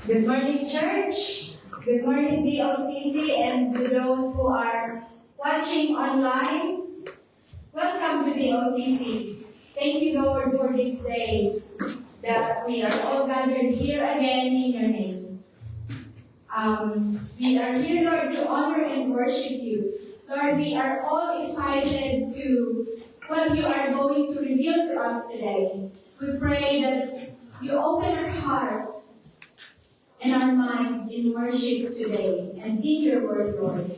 Good morning, church. Good morning, DOCC, and to those who are watching online. Welcome to DOCC. Thank you, Lord, for this day that we are all gathered here again in your name. We are here, Lord, to honor and worship you. Lord, we are all excited to what you are going to reveal to us today. We pray that you open our hearts and our minds in worship today and in your word, Lord.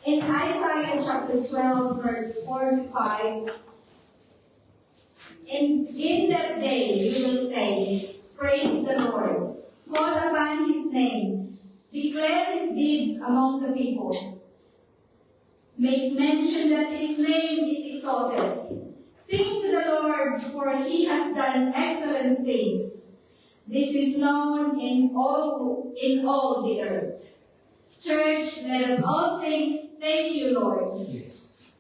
In Isaiah chapter 12, verse 4 to 5, in that day you will say, praise the Lord, call upon his name, declare his deeds among the people. Make mention that his name is exalted. Sing to the Lord, for he has done excellent things. This is known in all the earth. Church, let us all sing, thank you, Lord. Yes.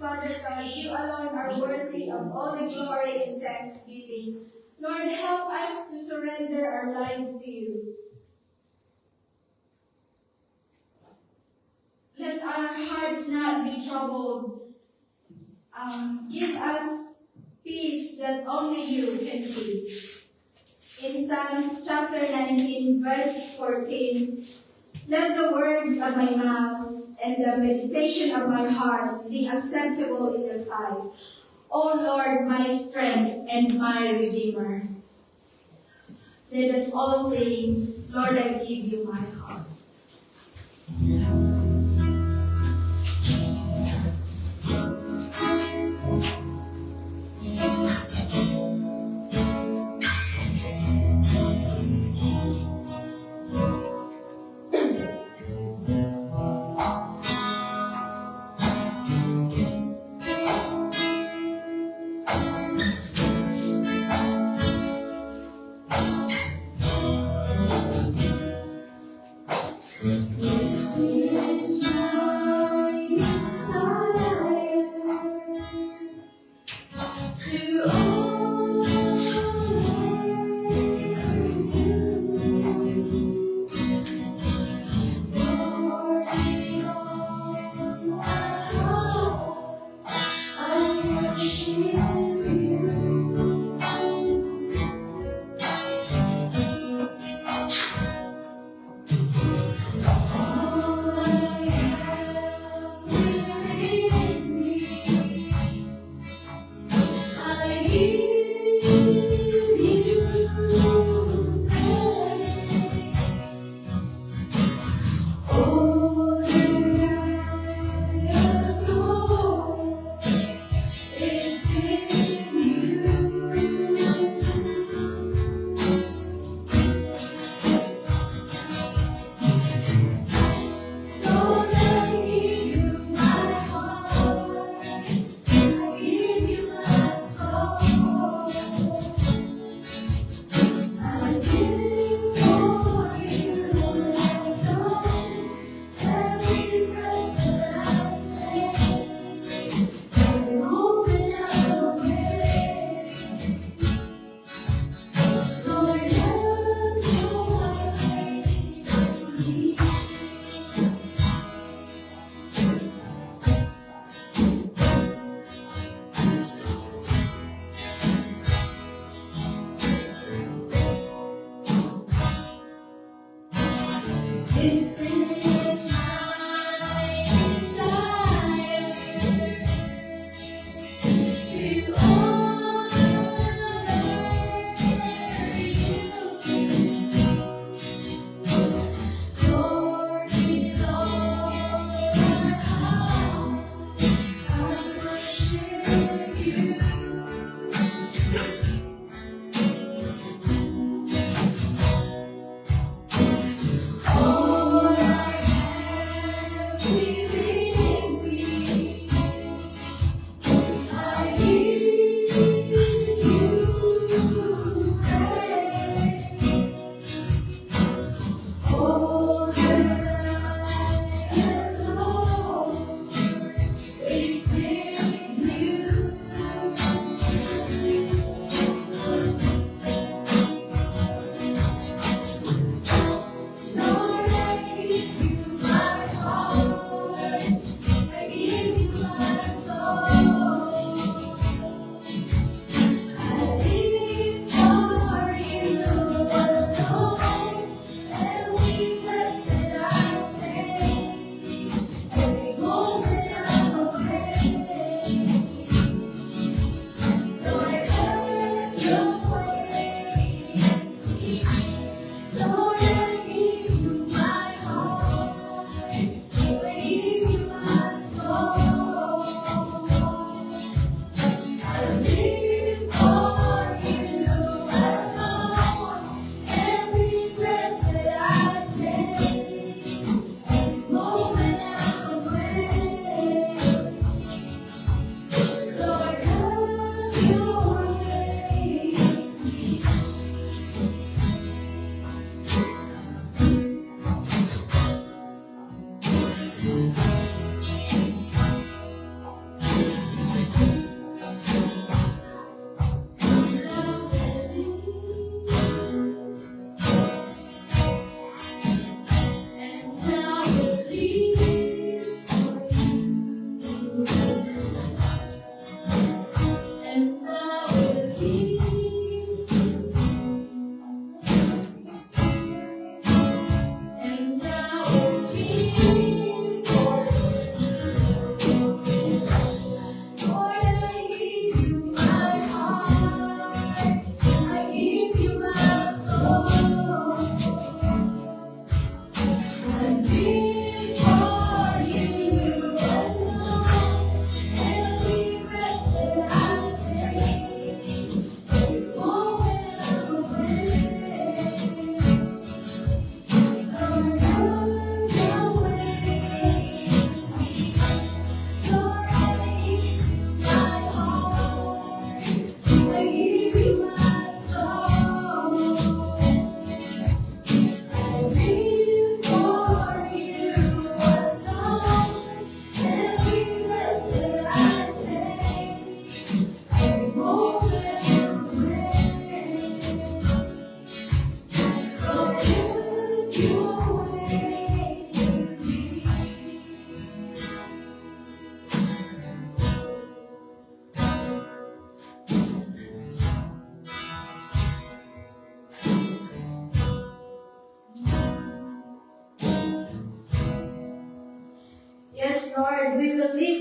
Father God, you alone are worthy of all the glory and thanksgiving. Lord, help us to surrender our lives to you. Let our hearts not be troubled. Give us peace that only you can give. In Psalms chapter 19, verse 14, let the words of my mouth and the meditation of my heart be acceptable in your sight, O Lord, my strength and my Redeemer. Let us all sing, Lord, I give you my heart. Yes,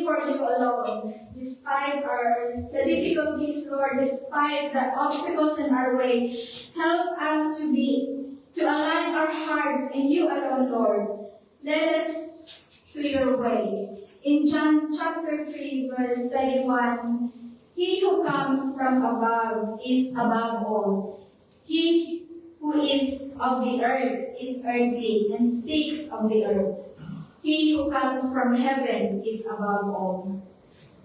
for you alone. Despite the difficulties, Lord, despite the obstacles in our way, help us to align our hearts in you alone, Lord. Let us to your way. In John chapter 3, verse 31, he who comes from above is above all. He who is of the earth is earthly and speaks of the earth. He who comes from heaven is above all.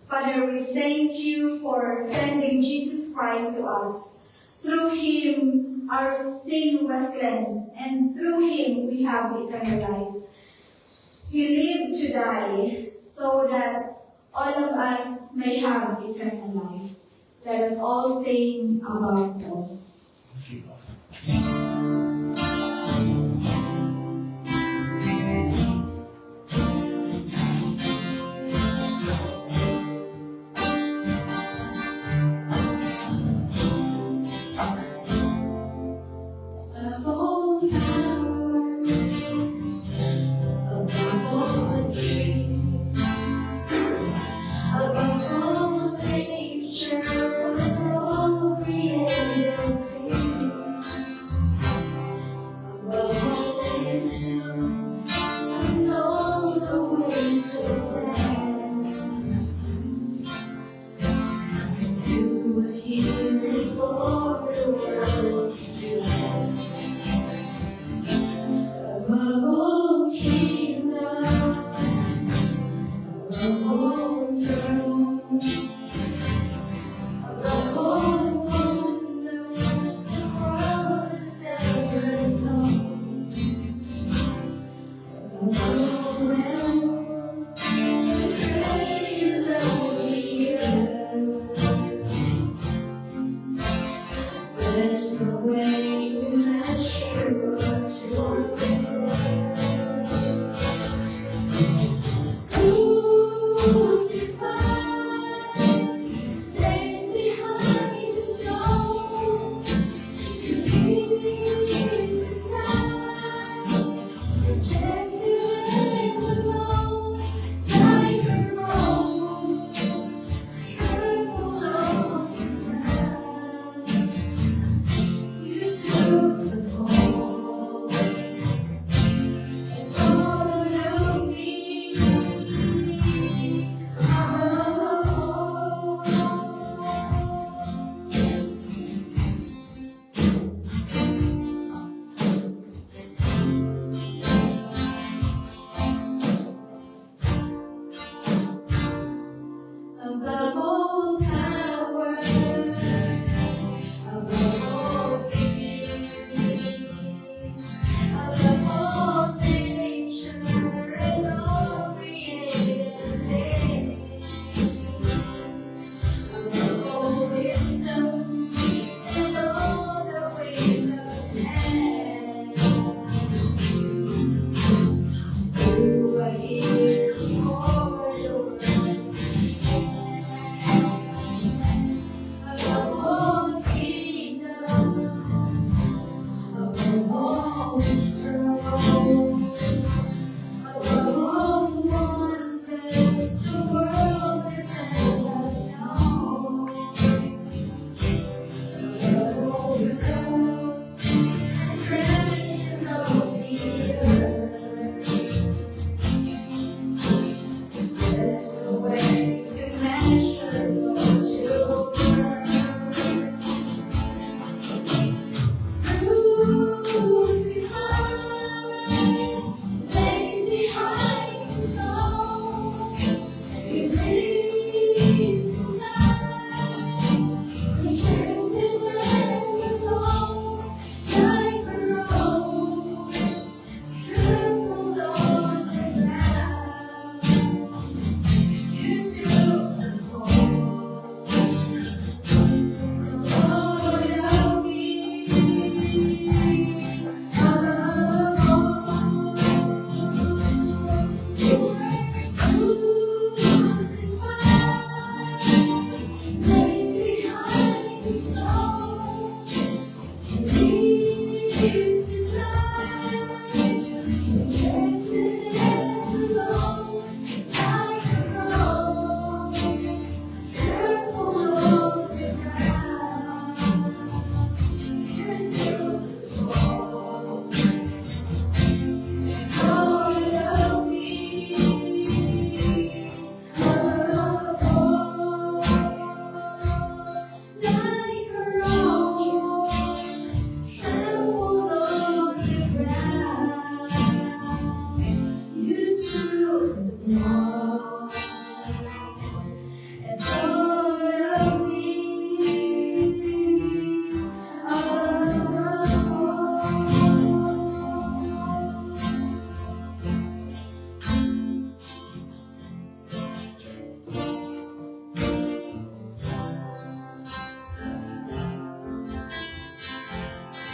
Father, we thank you for sending Jesus Christ to us. Through him, our sin was cleansed, and through him, we have eternal life. He lived to die so that all of us may have eternal life. Let us all sing above all.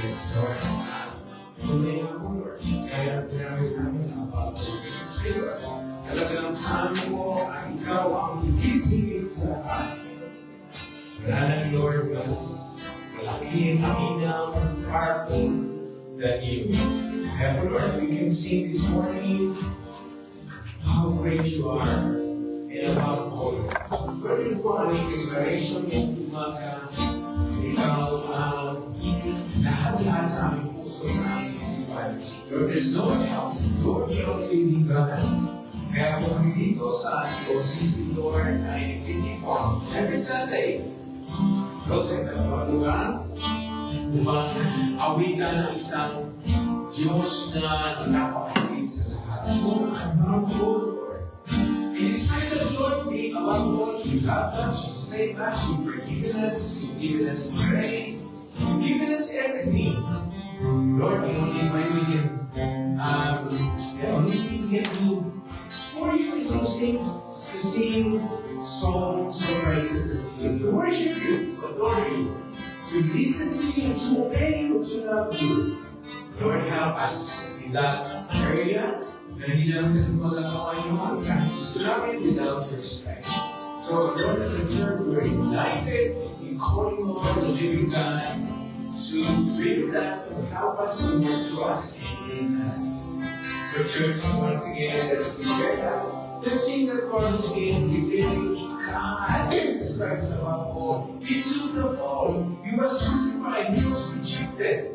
Yes, Lord. Tunay ako, Lord. Kaya pinamit namin ang pag-ibig sa iyo. Talagang saan mo ang ikaw ang ibigay sa lahat. Kaya Lord, mas malaki ang inaw and powerful than you. Kaya Lord, we can see this morning how great you are and about all. Lord, ito po ang declaration ng umaga. Ikaw ang lahat-lahat sa aming puso, sa aming isipan. Lord, there's no one else. Lord, you only need God. Kaya kung kami dito sa OCC, Lord, ay nagtitig po every Sunday. Lord, sa nagpapagawa, upang awitan ng isang Diyos na napakahigit sa lahat. Lord, I'm not Lord. In spite of the Lord being above all, you loved us, you saved us, you've forgiven us, you've given us grace, you've given us everything. Lord, the only way we can, the only thing we can do for you is to sing songs of praises and to worship you, to adore you, to listen to you, to obey you, to love you. Lord, help us in that area. Na hindi namin magagawa yung mga kahit gusto namin without your strength. So, Lord, as a church, we're united in calling on the living God to build us and help us to more trust in us. So, church, once again, let's together. Let's sing the chorus again. We believe God, Jesus Christ above all. He took the fall. He was crucified. He was rejected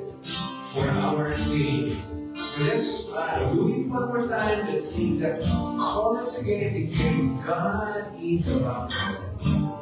for our sins. So let's do it one more time. Let's sing that chorus again. Again, God is above all.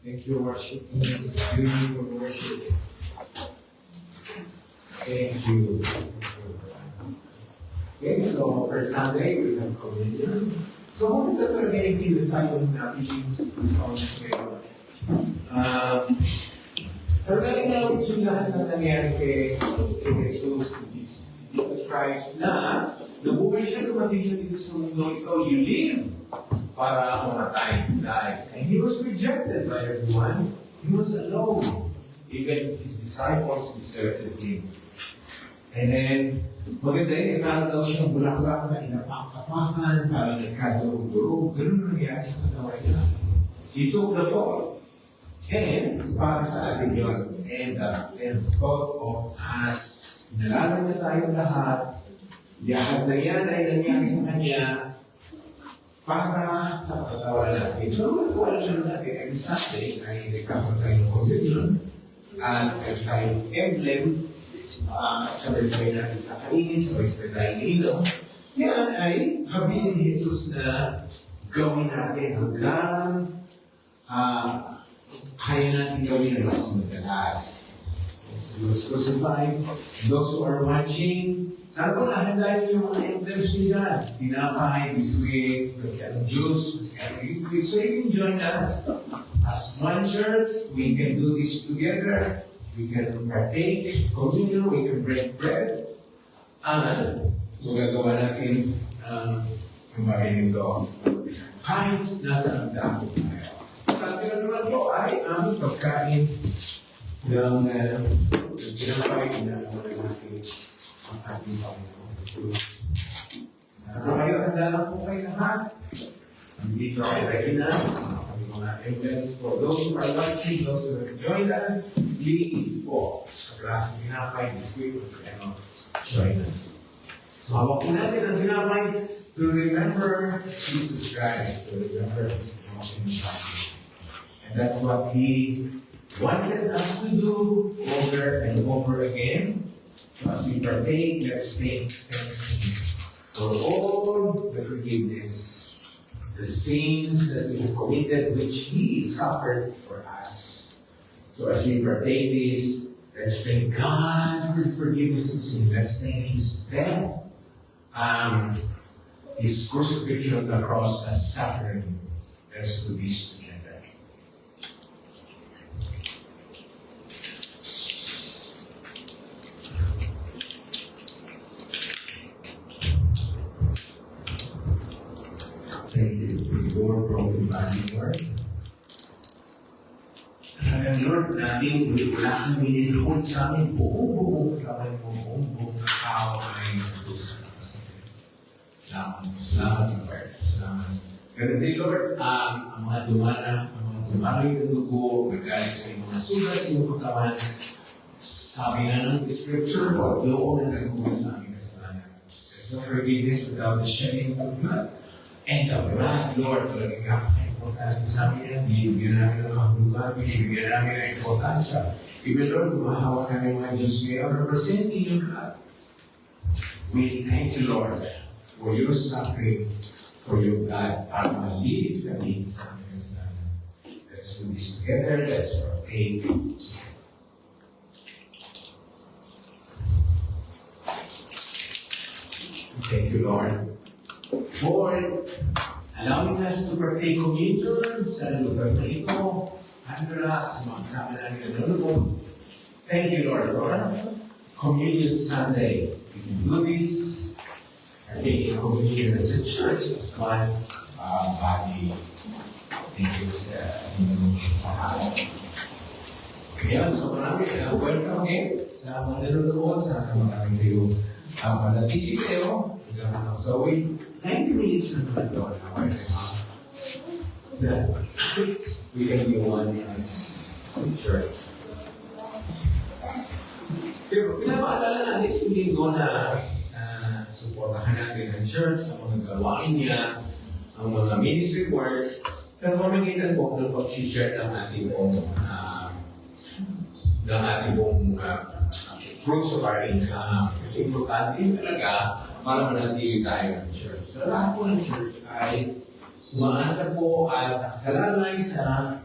Thank you, worship. Thank you for worship. Thank you. Okay, so for Sunday, we have communion. So, kung ito talaga yung tayo napiling songs ngayon. Talagang na-awit yung lahat na nangyari kay Jesus, Jesus Christ, na nabuhay siya, dumating siya dito sa mundo, ikaw, you live para mamatay, dies. And he was rejected by everyone. He was alone. Even his disciples deserted him. And then, maganda yun, meron daw siyang bulaklak na inapak-apakan, parang nagkadurog-durog. Ganun nangyari sa katawan niya. He took the fall. And, para sa atin yun, and thought of us, nalaman na tayong lahat, lahat na yan ay nangyari sa kanya, para sa katawan natin. So, kung alam natin, every Sunday ay nagkakaroon tayo ng communion at tayong emblem, sabay-sabay natin kakainin, sabay-sabay tayo ilo. Yan ay habilin ni Jesus na gawin natin hanggang kaya natin gawin ang mas madalas. Jesus. He was crucified. Those who are watching, sana po nahandain niyo yung mga items niya. Tinapay, biskuit, masyadong juice, masyadong liquid. So you can join us. As one church, we can do this together. We can partake communion, we can break bread. Magagawa natin yung bagay nito. Kahit nasa nagdako tayo. Pero naman po ay ang pagkain ng ginapay na natin ang ating Panginoon. Kayo, handa na po kayo lahat. Dito ay Regina, ang mga emblems po. Those who are watching, those who have joined us, please po, sa klaseng ginapay, biskuit, join us. So, hawakin natin ang ginapay to remember Jesus Christ, to remember His broken body. And that's what He wanted us to do over and over again. So as we partake, let's thank Him for all the forgiveness, the sins that we have committed, which He suffered for us. So as we partake this, let's thank God for the forgiveness of sin. Let's thank His death. His crucifixion on the cross as suffering. Let's do this together. Thank you for your broken body, Lord. Lord, natin wala kang minilihod sa amin. Buong kamay mo, buong tao ay nagdusa. Salamat, Lord. Salamat. Ganun din, Lord, ang mga dumaloy ng dugo, nagayos sa mga sulat sa iyong katawan, sabi nga ng Scripture, Lord, loob na nagkuha sa aming kasalanan. There's no forgiveness without the shedding of blood. And the blood, Lord, talagang napaka-importante sa amin yan. Binibigyan namin ng kahulugan, binibigyan namin ng importansya. Even, Lord, lumahawak kami mga Diyos ngayon, representing your blood. We thank you, Lord, for your suffering, for your blood, para malinis kami sa aming kasalanan. Let's do this together. Let's partake. Thank you, Lord, for allowing us to partake communion sa lugar na ito. Andra, mga namin na nanonood. Thank you, Lord, for Communion Sunday. We can do this. Taking communion as a church, as one body. Thank you, kaya so marami welcome again sa mga nanonood, sa marami kayo manatili kayo hanggang sa 90 minutes na naman ito that we can be one as a church. Pero pinapaalala natin yung linggo na suportahan natin ang church, ang mga gawain niya, ang mga ministry works, sa pamamagitan po ng pag-share ng ating fruits of our income. Kasi importante talaga para manatili tayo ng church. Sa lahat po ng church ay umaasa po at nakasalalay sa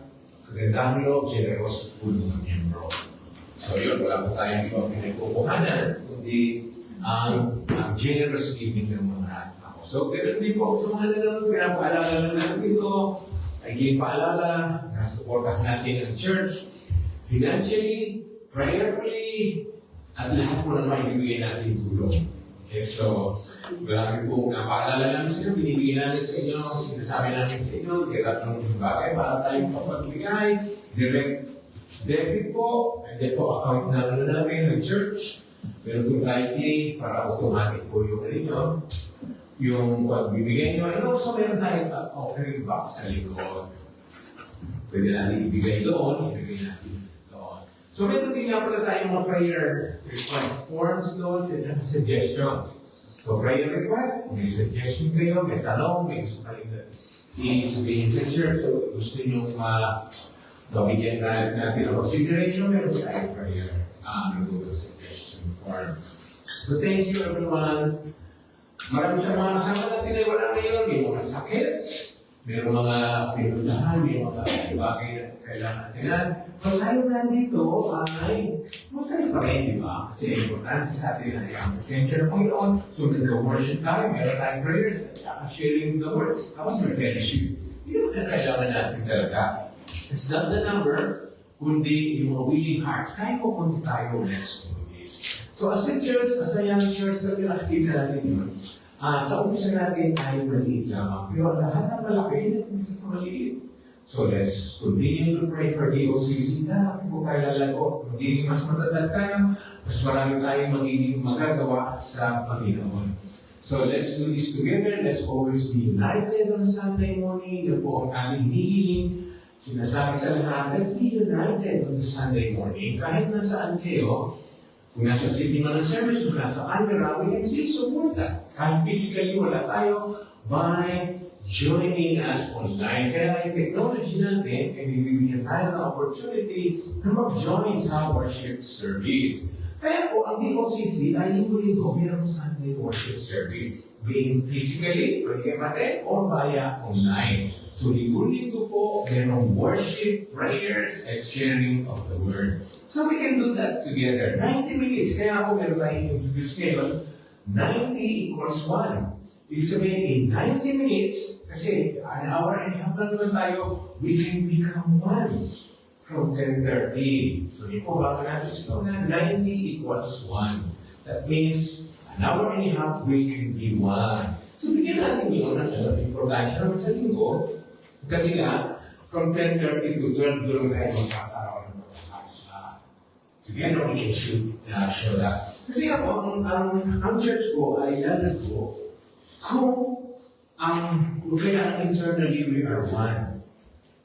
kagandang loob, generous po ng miyembro. So yun, wala po tayong ibang pinagkukuhanan, kundi ang generous giving ng mga tao. So, ganoon din po sa mga nanonood, pinapaalala lang natin dito, ay ginapaalala na supportahan natin ang church financially, prayerfully, at lahat po ng maibigay natin tulong. Okay, so, marami po napaalala namin sa inyo, binibigyan namin sa inyo, sinasabi namin sa inyo, kaya ng bagay para tayong papagbigay, direct debit po, and then po account natin ng church. Meron po tayo para automatic po yung yung pagbibigay nyo. And also meron tayong offering box sa likod. Pwede natin ibigay doon, ibigay natin doon. So meron din nga pala tayong mga prayer request forms doon at suggestions. So prayer request, may suggestion kayo, may tanong, may gusto kayo i-sabihin sa church. So gusto nyo mabigyan natin ang consideration, meron po tayong prayer suggestion forms. So thank you everyone. Maraming sa mga kasama natin ay wala ngayon, may mga sakit, Mayroong mga pinuntahan, may mga bagay na kailangan natin. Pag tayo nandito, ay masaya pa rin, di ba? Kasi importante sa atin ay ang presensya ng Panginoon. So, nag-worship tayo, meron tayong prayers, sharing the word, tapos may fellowship. Yun ang kailangan natin talaga. It's not the number, kundi yung willing hearts. Kaya ko kung tayo, let's do this. So, as a church, as a young church, nakikita natin yun. Sa umpisa natin ay maliit lamang. Pero lahat ng malaki, isa sa maliit. So let's continue to pray for the OCC na po tayo lalago. Magiging mas matatag tayo, mas marami tayong magiging magagawa sa Panginoon. So let's do this together. Let's always be united on Sunday morning. Yan po ang aming hinihiling. Sinasabi sa lahat, let's be united on Sunday morning. Kahit nasaan kayo, kung nasa city man ang service, kung nasa camera, we can still support that. Kahit physically wala tayo, by joining us online. Kaya yung technology natin, ay bibigyan tayo ng opportunity na mag-join sa worship service. Kaya po, ang DOCC ay linggo-linggo mayroong Sunday worship service. Being physically, pwede natin, or via online. So, linggo-linggo po, mayroong worship, prayers, and sharing of the word. So, we can do that together. 90 minutes. Kaya ako meron tayong introduce ngayon, 90 equals 1. Ibig sabihin, in 90 minutes, kasi an hour and a half lang naman tayo, we can become 1 from 10:30. So, yun po, bago natin sigaw na 90 equals 1. That means, an hour and a half, we can be 1. So, bigyan natin yun ng importansya naman sa linggo. Kasi nga, from 10:30 to 12, doon tayo magkakaroon ng pagkakasa. So, yan ang issue na show that. Kasi nga po, ang church ko ay lalago kung kaya internally we are one.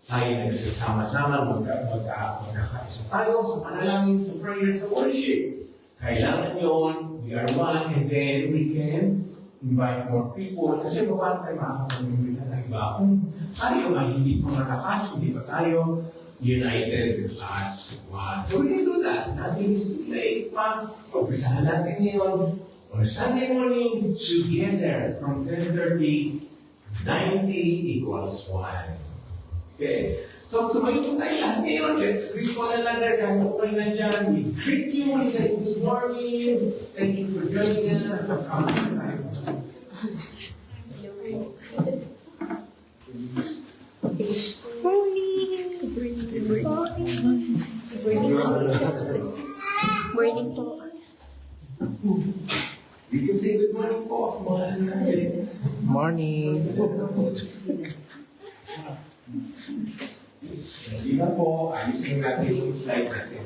Tayo nagsasama-sama, magkakaisa tayo sa panalangin, sa prayer, sa worship. Kailangan yun, we are one, and then we can invite more people. Kasi paano tayo makakapag-invita ng iba? Kung tayo ay hindi pa malakas, hindi pa tayo united as one. So we can do that. Natin isipilate pa. Pagpisahan natin ngayon. On Sunday morning, together from 10:30, 90 equals 1. Okay? So tumayo po tayo lahat ngayon. Let's greet one another. Kahit po kayo nandyan, we greet you. We say good morning. Thank you for joining us. Morning po. You can say good morning po. Morning. Hindi ba po, ayusin natin yung slide natin.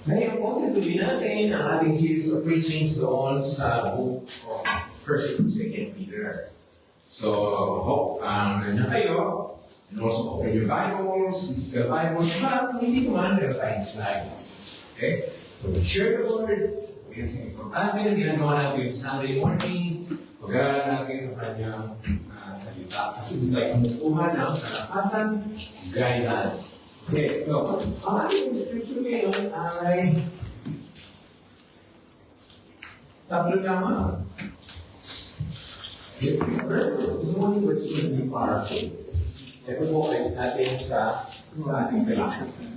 Ngayon po, tutuloy natin ang ating series of preachings doon sa book of 1st and 2nd Peter. So, hope nandiyan kayo. And also open your Bibles, physical Bibles, but kung hindi naman, meron tayong slides. Okay? So, we share the word. Yan sa importante na ginagawa natin Sunday morning. Pag-aralan natin ang kanyang salita. Kasi hindi tayo kumukuha ng kalakasan, guidance. Okay, so, ang ating scripture ngayon ay tatlo lamang. Verses this morning was going to be powerful. Ito po ay ating sa ating kalakasan.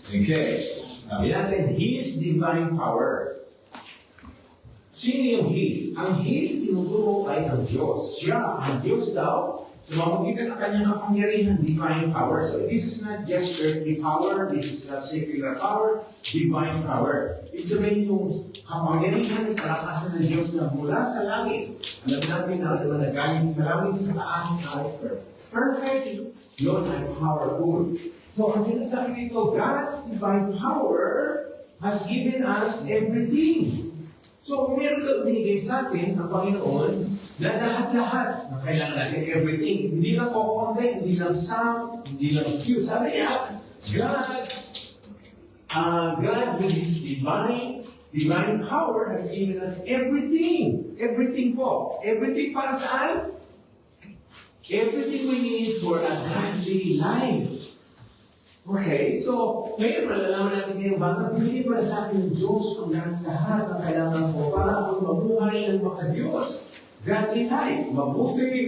Okay, sabi natin, His divine power. Sino yung His? Ang His tinuturo ay ang Diyos. Siya, ang Diyos daw, sumamagitan ang kanyang kapangyarihan, divine power. So this is not just earthly power, this is not secular power, divine power. It's sabihin yung kapangyarihan at kalakasan ng Diyos na mula sa langit. Alam natin na naman nagaling sa langit sa taas na perfect, yun ay powerful. So ang sinasabi dito, God's divine power has given us everything. So, kung meron ka binigay sa atin ang Panginoon na lahat-lahat na kailangan natin, everything, hindi lang kukonti, hindi lang some, hindi lang few. Sabi niya, God with His divine power has given us everything. Everything po. Everything para saan? Everything we need for a godly life. Okay, so ngayon malalaman natin ngayon bakit hindi para sa akin ng Diyos ang lahat ng kailangan ko para ako mabuhay ng maka-Diyos. Godly life, mabuti,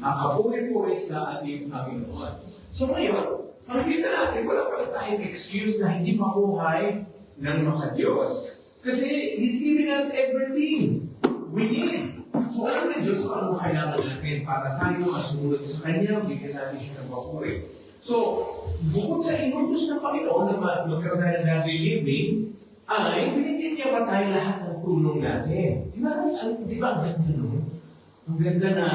kapuri-puri sa ating Panginoon. So ngayon, makikita natin, wala pa tayong excuse na hindi mabuhay ng maka-Diyos. Kasi He's giving us everything we need. So alam ng Diyos kung ano kailangan natin para tayo masunod sa Kanya, bigyan natin siya ng papuri. So, bukod sa inutos ng Panginoon na magkaroon tayo ng godly living, ay binigyan niya ba tayo lahat ng tulong natin? Di ba ang ganda nun? Ang ganda na,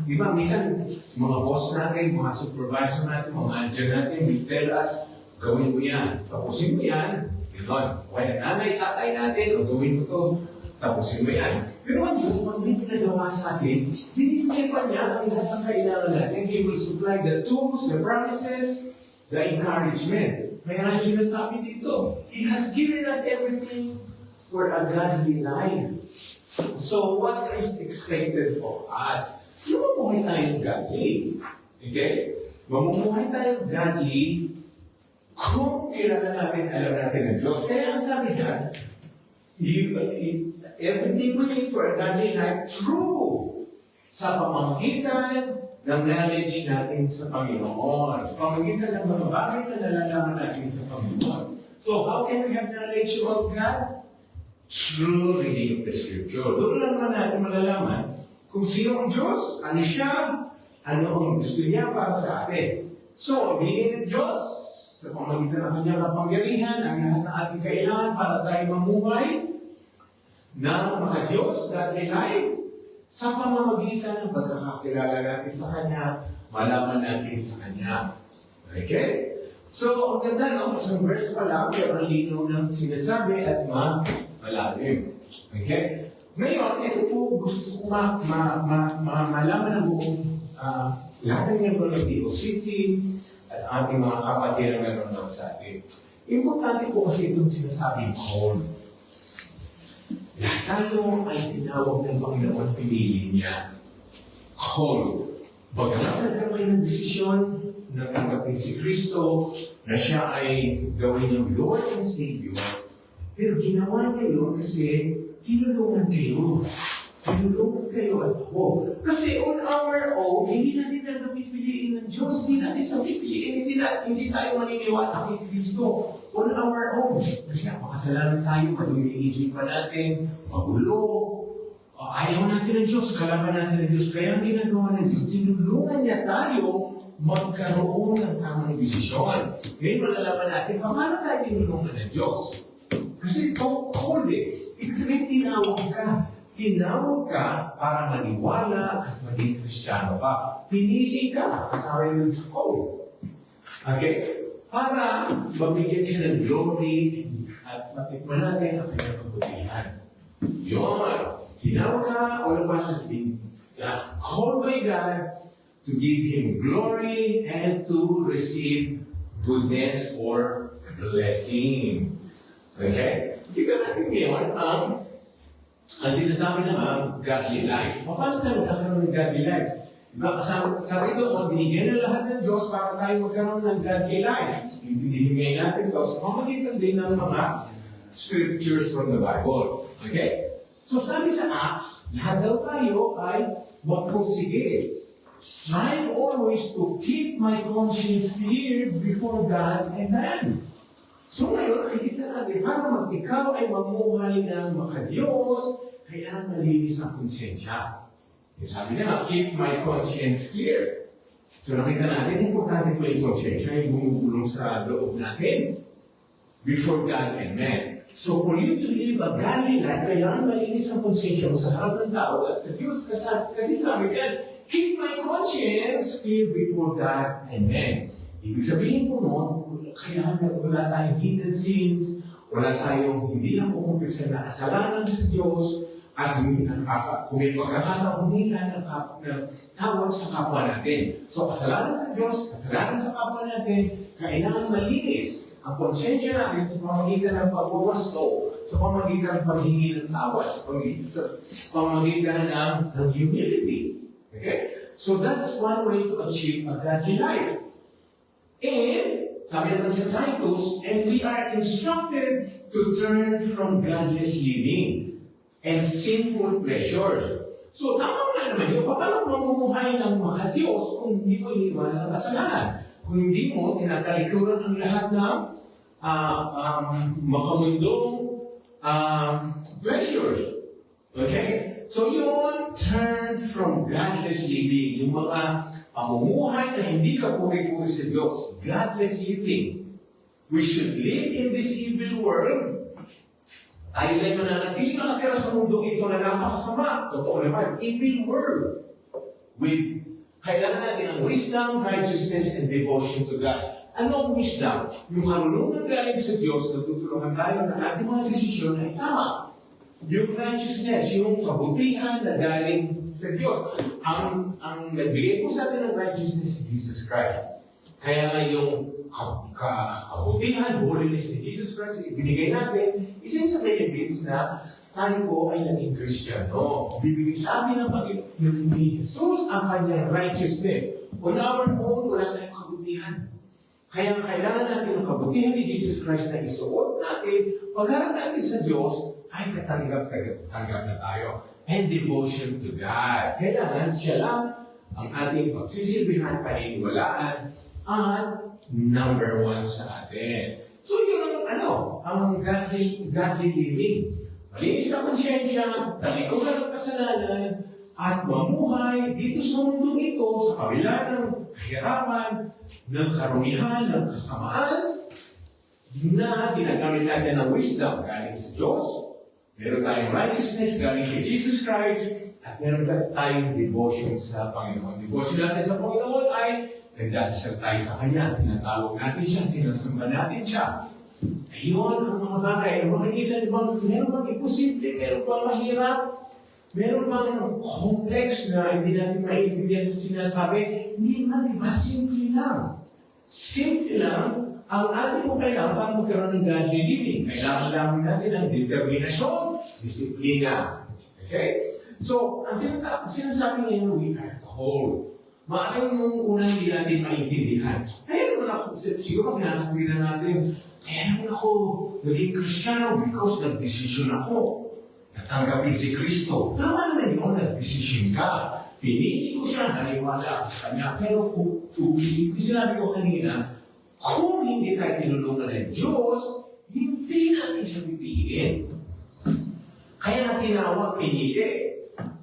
di ba, minsan, mga boss natin, mga supervisor natin, mga manager natin, will tell us, gawin mo yan, tapusin mo yan, gano'n. O kaya nanay, tatay natin, o gawin mo to, tapusin mo yan. Pero ang Diyos, pag may pinagawa sa atin, binibigyan pa niya ang lahat ng kailangan natin. He will supply the tools, the promises, the encouragement. Kaya nga sinasabi dito, He has given us everything for a godly life. So, what is expected of us? Mamumuhay tayong godly. Okay? Mamumuhay tayong godly kung kilala natin, alam natin ng Diyos. Kaya ang sabi niya, everything we need for a godly life, true, sa pamamagitan ng knowledge natin sa Panginoon. Sa pamamagitan ng mga bagay na nalalaman natin sa Panginoon. So, how can we have knowledge about God? Through reading of the Scripture. Doon lang naman natin malalaman kung sino ang Diyos, ano siya, ano ang gusto niya para sa atin. So, ibigay ng Diyos sa pamamagitan ng kanyang kapangyarihan, ang lahat ng ating kailangan para tayo mamuhay ng maka-Diyos, godly life, sa pamamagitan ng pagkakakilala natin sa Kanya, malaman natin sa Kanya. Okay? So, ang ganda, no? Sa verse pa lang, pero ang linaw ng sinasabi at malalim. Okay? Ngayon, ito po gusto ko malaman ng buong lahat ng miyembro ng DOCC at ating mga kapatid na nanonood sa atin. Importante po kasi itong sinasabing call. Lahat tayo ay tinawag ng Panginoon, pinili niya. Call. Bagamat nagkamay ng desisyon na tanggapin si Kristo, na siya ay gawin ng Lord and Savior, pero ginawa niya yun kasi tinulungan kayo. Tinulungan kayo at ako. Kasi on our own, hindi natin tanggapin piliin ng Diyos. Hindi natin siya pipiliin. Hindi tayo maniniwala kay Kristo. On our own. Kasi napakasalanan tayo, madumi isipan natin, magulo, ayaw natin ng Diyos, kalaban natin ng Diyos. Kaya ang ginagawa ng Diyos, tinulungan niya tayo magkaroon ng tamang desisyon. Ngayon malalaman natin, paano tayo tinulungan ng Diyos? Kasi call eh. Ibig sabihin, tinawag ka. Tinawag ka para maniwala at maging Kristiyano ka. Pinili ka, kasama yun sa call. Okay? Para mabigyan siya ng glory at matikman natin ang kanyang kabutihan. Yun. Tinawag ka, all of us has been called by God to give Him glory and to receive goodness or blessing. Okay? Tignan natin ngayon ang sinasabi naman, godly life. Paano tayo magkakaroon ng godly life? Diba, sabi ko, binigyan na lahat ng Diyos para tayo magkaroon ng godly life. Ibinigay natin ito sa pamamagitan din ng mga scriptures from the Bible. Okay? So sabi sa Acts, lahat daw tayo ay magpursige. Strive always to keep my conscience clear before God and man. So ngayon, nakikita natin, para ikaw ay mamuhay ng maka-Diyos, kaya malinis ang konsyensya. Sabi na, keep my conscience clear. So nakita natin, importante po yung konsyensya, yung bumubulong sa loob natin before God and man. So for you to live a godly life, kailangan malinis ang konsyensya mo sa harap ng tao at sa Diyos. Kasi sabi niyan, keep my conscience clear before God and man. Ibig sabihin po noon, kailangan na wala tayong hidden sins, Wala tayong hindi na kukumpisa na kasalanan sa Diyos at kung may pagkakataon hindi na tawag sa kapwa natin. So, kasalanan sa Diyos, kasalanan sa kapwa natin, kailangan malinis ang konsensya natin sa pamamagitan ng pagwawasto, sa pamamagitan ng paghingi ng tawad, sa pamamagitan ng humility. Okay? So, that's one way to achieve a godly life. And, sabi naman sa Titus, and we are instructed to turn from godless living and sinful pleasures. So, tama na naman yun. Paano mamumuhay ng maka-Diyos kung hindi mo iniwan ng kasalanan? Kung hindi mo tinatalikuran ang lahat ng makamundong pleasures. Okay? So yun, turn from godless living. Yung mga pamumuhay na hindi ka puri-puri sa Diyos. Godless living. We should live in this evil world. Tayo ay mananatili nakatira sa mundo ito na napakasama. Totoo naman, evil world. With kailangan natin ang wisdom, righteousness, and devotion to God. Ano ang wisdom? Yung karunungan galing sa Diyos na tutulungan tayo na ating mga desisyon ay tama. Yung righteousness, yung kabutihan na galing sa Diyos. Ang nagbigay po sa atin ng righteousness si Jesus Christ. Kaya nga yung kabutihan, holiness ni Jesus Christ, ibinigay natin, isa sa benefits na tayo po ay naging Kristiyano. Bibigay sa atin ng Panginoon ni Jesus ang kanyang righteousness. On our own, wala tayong kabutihan. Kaya kailangan natin ang kabutihan ni Jesus Christ na isuot natin, pagharap natin sa Diyos, ay katanggap na tayo. And devotion to God. Kailangan siya lang ang ating pagsisilbihan, paniniwalaan, at number one sa atin. So yun ang godly living. Malinis na konsyensya, talikuran ng kasalanan, at mamuhay dito sa mundo ito, sa kabila ng kahirapan, ng karumihan, ng kasamaan, na ginagamit natin ng wisdom galing sa Diyos. Meron tayong righteousness galing kay Jesus Christ, at meron tayong devotion sa Panginoon. Devotion natin sa Panginoon ay nagdadasal tayo sa Kanya, tinatawag natin siya, sinasamba natin siya. Ayun ang mga bagay, ang mga ilan bang, meron bang imposible, meron bang mahirap, meron bang complex na hindi natin maiintindihan sa sinasabi, hindi man, diba? Simple lang. Simple lang, ang ating mo kailangan para magkaroon ng godly living. Kailangan lang natin ng determinasyon, disiplina. Okay? So, ang sinasabi ngayon, we are called. Maaaring nung una hindi natin maintindihan. Kaya naman ako, siguro pinasabi na natin, kaya naman ako naging Kristiyano because nag-desisyon ako. Natanggapin si Kristo. Tama naman yun, nag-desisyon ka. Pinili ko siya, naniwala sa Kanya. Pero kung sinabi ko kanina, kung hindi tayo tinulungan ng Diyos, hindi natin siya pipiliin. Kaya na tinawag pinili.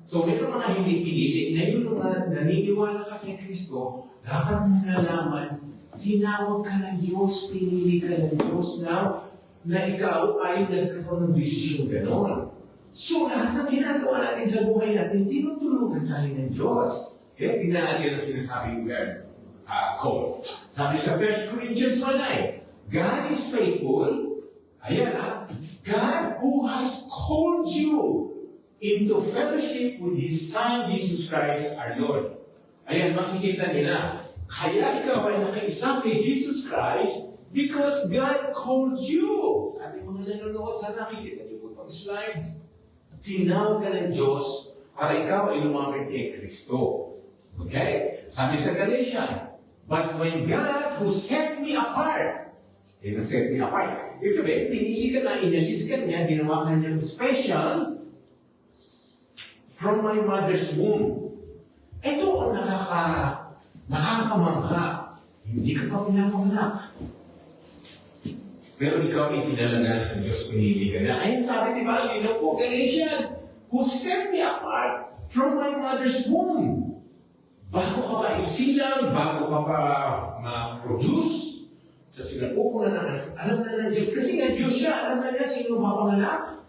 So, mayroon mga hindi pinili, na yung mga naniniwala ka kay Kristo, dapat mo nalaman, tinawag ka ng Diyos, pinili ka ng Diyos na ikaw ay nagkaroon ng desisyon gano'n. So, lahat ng ginagawa natin sa buhay natin, tinutulungan tayo ng Diyos. Kaya tingnan natin ang sinasabing word, code. Sabi sa 1 Corinthians 1:9, God is faithful. Ayan God who has called you into fellowship with His Son, Jesus Christ, our Lord. Ayan, makikita nila. Kaya ikaw ay nakiisang kay Jesus Christ because God called you. Sa ating mga nanonood, sana nakikita niyo po itong slides. Tinawag ka ng Diyos para ikaw ay lumapit kay Kristo. Okay? Sabi sa Galatians, but when God who set me apart, set me apart. Ibig sabihin, pinili ka na, inalis ka niya, ginawa ka niyang special from my mother's womb. Ito ang nakakamangha. Hindi ka pa pinapanganak. Pero ikaw ay tinalaga ng Diyos, pinili ka na. Ayun sabi, di ba, yun po, Galatians, who set me apart from my mother's womb. Bago ka pa isilang, bago ka pa ma-produce, sa sinapupunan ng anak, alam na ng Diyos. Kasi nga Diyos siya, alam na niya sino mapanganak.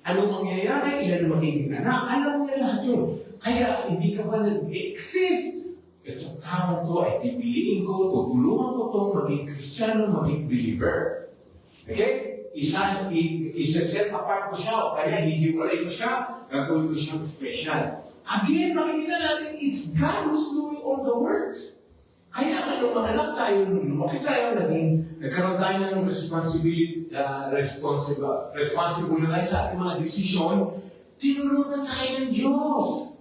Anong mangyayari, ilan magiging anak, alam mo na lahat yun. Kaya hindi ka ba nag-exist? Itong tawag to ay pipiliin ko, tutulungan ko itong maging Kristiyano, maging believer. Okay? isa-set apart ko siya, o kaya hihiwalay ko siya, gagawin ko siyang special. Again, makikita natin, it's God who's doing all the works. Kaya nga, nung mga anak tayo, nung lumaki tayo, nagkaroon tayo ng responsible na tayo sa ating mga desisyon, tinulungan tayo ng Diyos.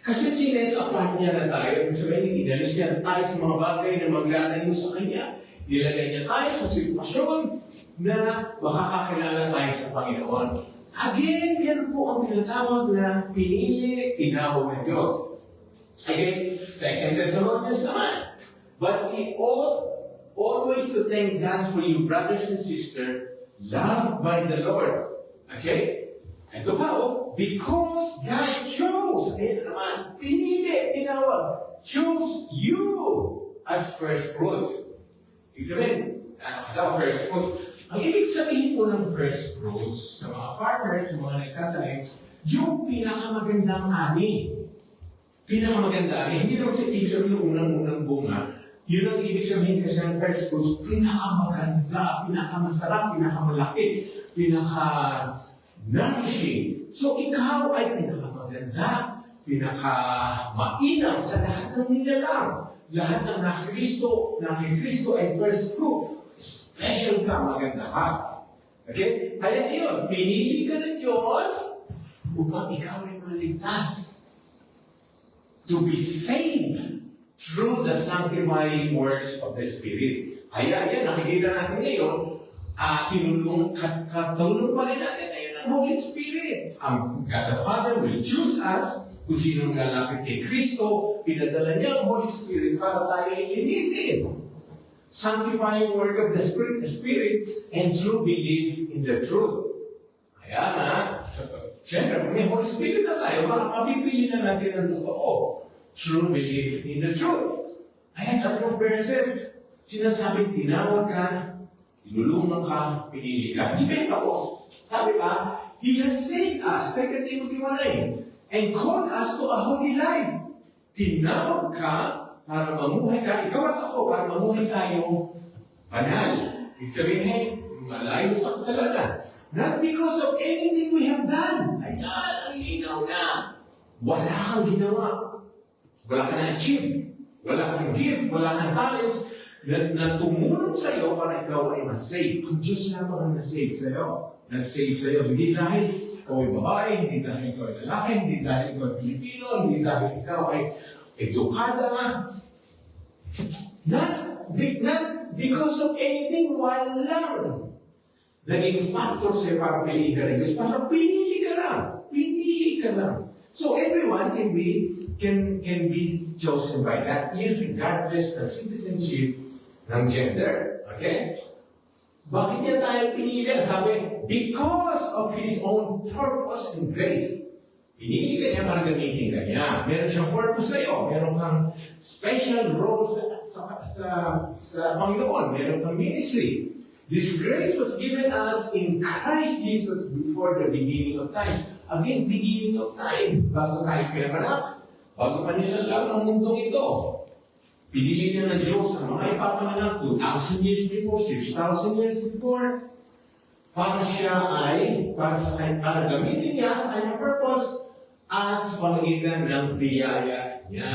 Kasi sinet apart niya na tayo, sabihin, inalis niya tayo sa mga bagay na maglalayo sa Kanya. Nilagay niya tayo sa sitwasyon na makakakilala tayo sa Panginoon. Again, yan po ang tinatawag na pinili, tinawag ng Diyos. Again, 2 Thessalonians naman. But we ought always to thank God for you, brothers and sisters, loved by the Lord. Okay? Ito pa, because God chose, ayan naman, pinili, tinawag, chose you as first fruits. Ibig sabihin, first fruits. Ang ibig sabihin po ng first fruits sa mga farmers, sa mga nagtatanim, yung pinakamagandang ani. Pinakamaganda ani. Hindi naman sa ibig sabihin yung unang-unang bunga. Yun ang ibig sabihin kasi ng first fruits, pinakamaganda, pinakamasarap, pinakamalaki, pinaka-nourishing. So ikaw ay pinakamaganda, pinakamainam sa lahat ng nilalang. Lahat ng nakikristo ay first fruit. Special ka, maganda ka. Okay? Kaya yun, pinili ka ng Diyos upang ikaw ay maligtas. To be saved through the sanctifying works of the Spirit. Kaya yan, nakikita natin ngayon, katulong pa rin natin ngayon ang Holy Spirit. Ang God the Father will choose us kung sinong lalapit kay Kristo, pinadala niya ang Holy Spirit para tayo ilinisin. Sanctifying work of the Spirit and true belief in the truth. Kaya na, siyempre, kung may Holy Spirit na tayo, mapipili na natin ang totoo. True belief in the truth. Ayan, tatlong verses, sinasabing tinawag ka, inulungan ka, pinili ka. Hindi ba tapos? Sabi pa, He has saved us, 2 Timothy 1:9, and called us to a holy life. Tinawag ka para mamuhay ka, ikaw at ako, para mamuhay tayo banal. Ibig sabihin, malayo sa kasalanan. Not because of anything we have done. Ayan, ang linaw na. Wala kang ginawa. Wala kang na-achieve. Wala kang gift. Wala kang talents na tumulong sa'yo para ikaw ay masave. Ang Diyos lamang ang nasave sa'yo. Nag-save sa'yo. Hindi dahil ikaw ay babae, hindi dahil ikaw ay lalaki, hindi dahil ikaw ay Pilipino, hindi dahil ikaw ay edukada. Not because of anything, walang naging factor sa'yo para pinili ka rin. Para pinili ka lang. Pinili ka lang. So everyone can be chosen by God, regardless ng citizenship ng gender. Okay? Bakit niya tayo pinili? Sabi, because of His own purpose and grace. Pinili ka niya para gamitin ka niya. Meron siyang purpose sa'yo. Meron kang special role sa Panginoon. Meron kang ministry. This grace was given us in Christ Jesus before the beginning of time. Again, beginning of time. Bago tayo pinanganak. Bago pa nilalang ang mundong ito. Pinili niya ng Diyos ang mga ipapanganak 2,000 years before, 6,000 years before. Para gamitin niya sa kanyang purpose at sa pamagitan ng biyaya niya.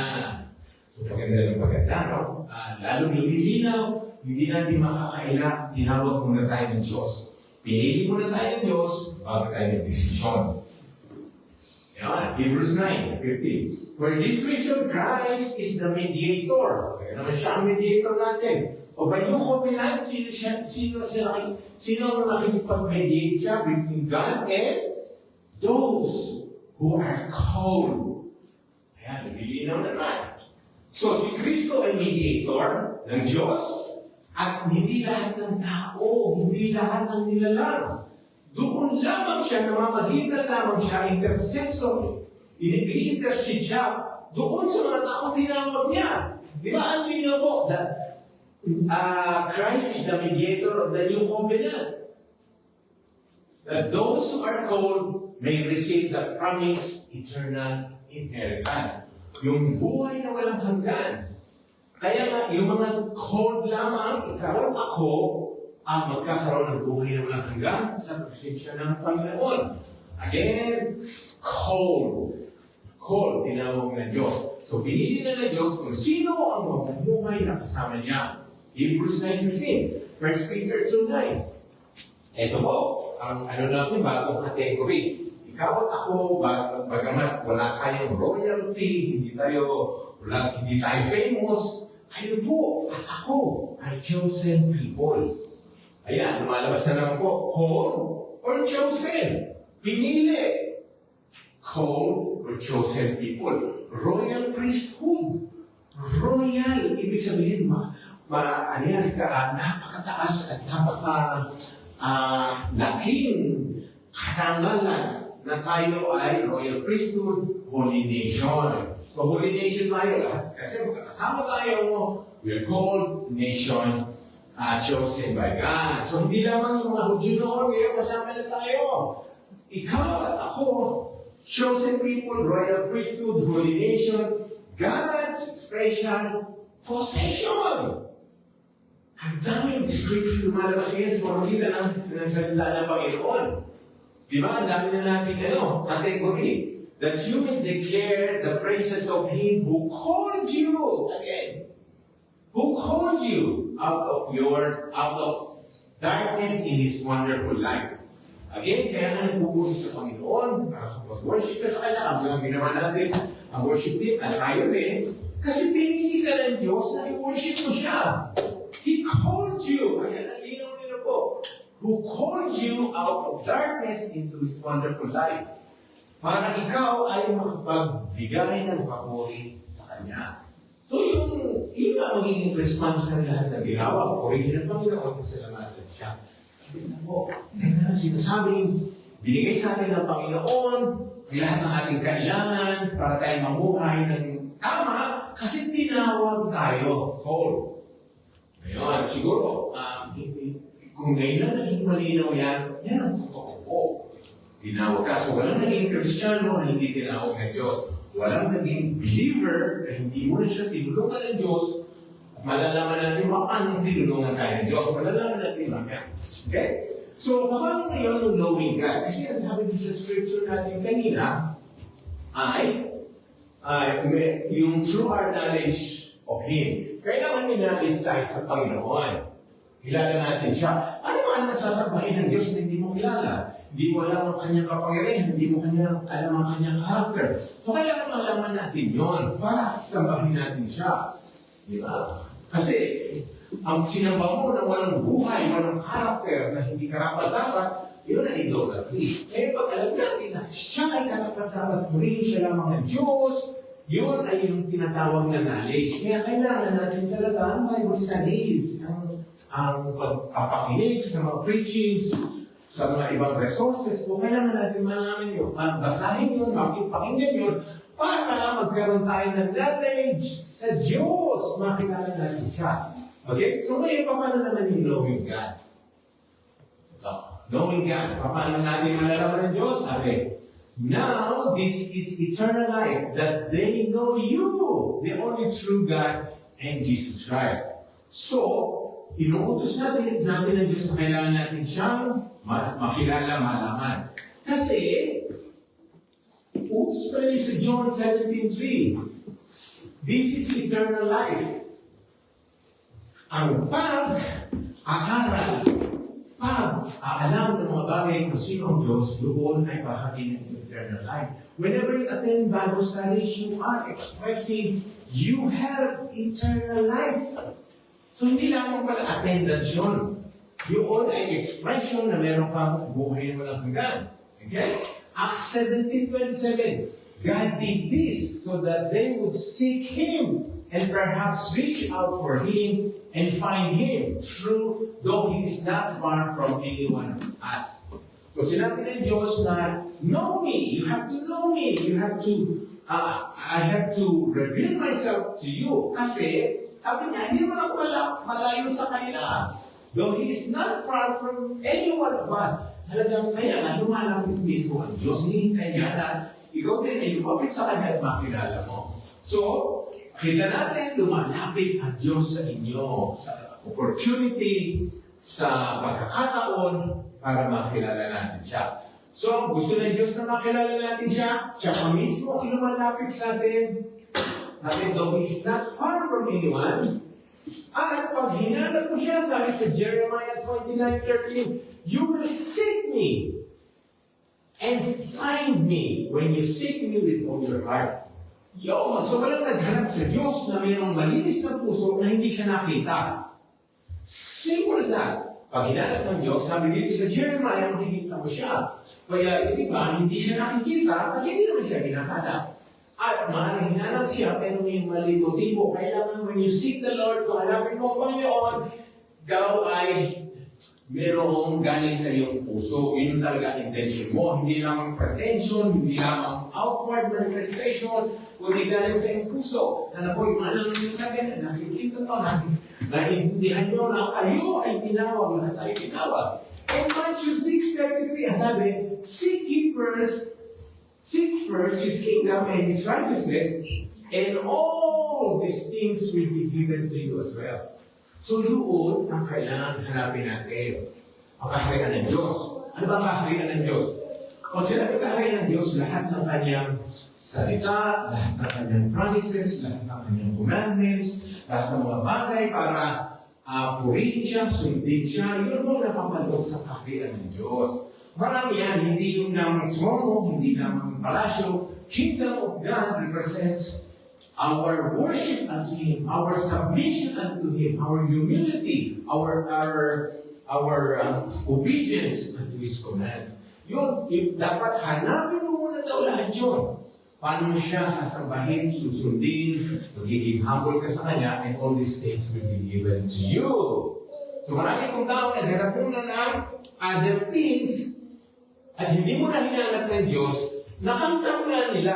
So, paganda ng paganda, no? Lalong lumilinaw, hindi natin makakaila, tinawag muna tayo ng Diyos. Pinili muna tayo ng Diyos bago tayo ng desisyon. Yan, Hebrews 9:15. For this reason, Christ is the mediator. Kaya naman siya ang mediator natin. O ba yung covenant, sino ang nakikipag-mediate siya between God and those who are called. Ayan, nagilinaw naman. So, si Kristo ay mediator ng Diyos at hindi lahat ng tao, hindi lahat ng nilalang. Doon lamang siya, namamagitan lamang siya, intercessor. I-intercede siya doon sa mga tao tinawag niya. Di ba, ang linaw po that Christ is the mediator of the new covenant. That those who are called may receive the promised eternal inheritance. Yung buhay na walang hanggan. Kaya nga, yung mga called lamang, ikaw at ako, ang magkakaroon ng buhay na walang hanggan sa presensya ng Panginoon. Again, called. Called, tinawag ng Diyos. So, pinili na ng Diyos kung sino ang mabubuhay na kasama niya. Hebrews 9:15, 1 Peter 2:9. Ito po, ang natin, bagong kategory. Ikaw at ako, bagamat wala tayong royalty, hindi tayo famous, kayo po at ako ay chosen people. Ayan, lumalabas na naman po, called or chosen. Pinili. Called or chosen people. Royal priesthood. Royal, ibig sabihin, napakataas at laking katangalan na tayo ay royal priesthood, holy nation. So, holy nation tayo lahat. Kasi magkakasama tayo, we are called nation chosen by God. So, hindi lamang yung mga Hudyo noon, ngayon kasama na tayo. Ikaw at ako, chosen people, royal priesthood, holy nation, God's special possession. Ang daming description lumalabas ngayon sa pamamagitan ng salita ng Panginoon. Di ba? Ang dami na natin category. That you may declare the praises of Him who called you. Again. Who called you out of darkness in His wonderful light. Again, kaya nga nagpupuri sa Panginoon, mag-worship ka sa Kanya, ang ginawa natin, ang worship team, at tayo din, kasi pinili ka ng Diyos na i-worship mo siya. He called you. Ayan, ang linaw nila po. Who called you out of darkness into His wonderful light. Para ikaw ay makapagbigay ng papuri sa Kanya. So yun ang magiging response ng lahat ng ginawa. Purihin ng Panginoon kasi salamatan siya. Sabi na po, ganyan ang sinasabing, binigay sa atin ng Panginoon ang lahat ng ating kailangan para tayo mamuhay ng tama kasi tinawag tayo. Call. Ngayon, siguro, kung ngayon lang naging malinaw yan ang totoo po. Tinawag ka. So, walang naging Kristiyano na hindi tinawag ng Diyos. Walang naging believer na hindi mo na siya tinulungan ng Diyos. At malalaman natin paano tinulungan tayo ng Diyos. Malalaman natin mamaya. Okay? So, paano ngayon yung knowing God? Kasi ang sabi din sa scripture natin kanina ay yung true our knowledge of Him. Kailangan knowledge tayo sa Panginoon. Kilala natin siya. Ano ang nasasabahin ng Diyos na hindi mo kilala? Hindi mo alam ang kanyang kapangyarihan, hindi mo alam ang kanyang character. So, kailangan malaman natin yon para sambahin natin siya. Di ba? Kasi, ang sinamba mo na walang buhay, walang character, na hindi karapat-dapat, yun ang idolatry. Eh, pag alam natin na siya ay karapat-dapat muli, siya lamang ang Diyos, yun ay yung tinatawag na knowledge. Kaya kailangan natin talaga ang Bible studies, ang pagpapakinig sa mga preachings, sa mga ibang resources, kung kailangan natin malaman yun, basahin yun, pakinggan yun, para magkaroon tayo ng knowledge sa Diyos, makilala natin siya. Okay? So ngayon, paano naman yung knowing God? Knowing God, paano natin malalaman ng Diyos? Sabi, now, this is eternal life, that they know you, the only true God, and Jesus Christ. So, inuutos natin ng Diyos na kailangan natin siyang makilala, malaman. Kasi, utos pa rin sa John 17:3. This is eternal life. Ang pag-aaral, pag-aalam ng mga bagay kung sino ang Diyos, doon ay bahagi ng eternal life. Whenever you attend Bible studies, you are expressing you have eternal life. So, hindi lamang pala attendance yun. Yun ay expression na meron kang buhay na walang hanggan. Okay? Acts 17:27. God did this so that they would seek Him and perhaps reach out for Him and find Him, true, though He is not far from any one of us. So, sinabi ng Diyos na, know me. You have to know me. You have to, I have to reveal myself to you. Kasi, sabi niya, hindi mo na malayo sa kanila. Though He is not far from any one of us. Halagang kaya nga, lumalapit mismo ang Diyos. Hinihintay niya na ikaw din ay lumapit sa Kanya at makilala mo. So, kita natin lumalapit ang Diyos sa inyo. Sa opportunity, sa pagkakataon para makilala natin siya. So, gusto ng Diyos na makilala natin siya, siya mismo ang lumalapit sa atin. Natin, though He's not far from anyone. At pag hinanap mo siya, sabi sa Jeremiah 29:13, you will seek me and find me when you seek me with all your heart. Yun. So, walang naghanap sa Diyos na mayroong malinis na puso na hindi siya nakita. Simple as that. Pag hinanap ng Diyos, sabi dito sa Jeremiah, makikita mo siya. Kaya yung iba, hindi siya nakikita kasi hindi naman siya hinahanap. At maaaring hinanap siya, pero may mali motibo. Kailangan when you seek the Lord, kung hanapin mo ang Panginoon, daw ay merong galing sa iyong puso. Yun yung talaga intention mo. Hindi lang pretension, hindi lang outward manifestation, kundi galing sa iyong puso. Sana po, yung ano nyo sa akin, nakikita to, naintindihan nyo na kayo ay tinawag, na tayo tinawag. And Matthew 6:33, sabi, seek first His kingdom and His righteousness, and all these things will be given to you as well. So doon ang kailangan hanapin natin. Ang kaharian ng Diyos. Ano ba ang kaharian ng Diyos? Kung sinabi kaharian ng Diyos, lahat ng kanyang salita, lahat ng kanyang promises, lahat ng kanyang commandments, lahat ng mga bagay para purihin siya, sundin siya, yun mo napapaloob sa kaharian ng Diyos. Marami yan, hindi yung ng trono, hindi ng palasyo. Kingdom of God represents our worship unto Him, our submission unto Him, our humility, our obedience unto His command. Yun, dapat hanapin mo muna daw lahat yun. Paano mo siya sasambahin, susundin, magiging humble ka sa Kanya, and all these things will be given to you. So marami kong tao naghanap muna ng other things, at hindi mo na hinanap ng Diyos, nakamta mo na nila,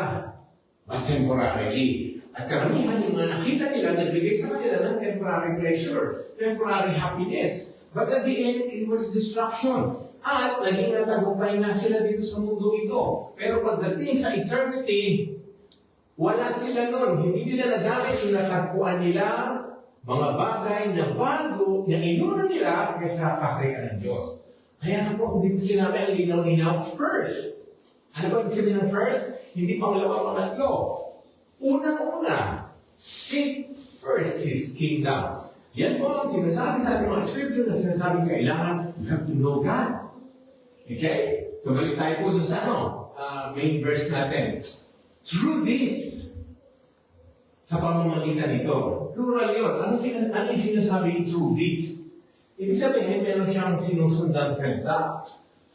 but temporarily. At karamihan yung mga nakita nila, nagbigay sa kanila ng temporary pleasure, temporary happiness. But at the end, it was destruction. At naging natagumpay na sila dito sa mundo ito. Pero pagdating sa eternity, wala sila nun. Hindi nila nagamit yung natagpuan nila, mga bagay na bago, na inunan nila kaysa kaharian ng Diyos. Kaya na po, hindi sinabi ang linaw-linaw first. Ano ba ibig sabihin ng first? Hindi pangalawa, pangatlo. Unang-una, seek first His kingdom. Yan po ang sinasabi sa ating mga scripture na sinasabi kailangan you have to know God. Okay? So balik tayo po doon sa main verse natin. Through this, sa pamamagitan nito, plural yun. Ano yung sinasabi through this? Ibig sabihin, meron siyang sinusundan salita.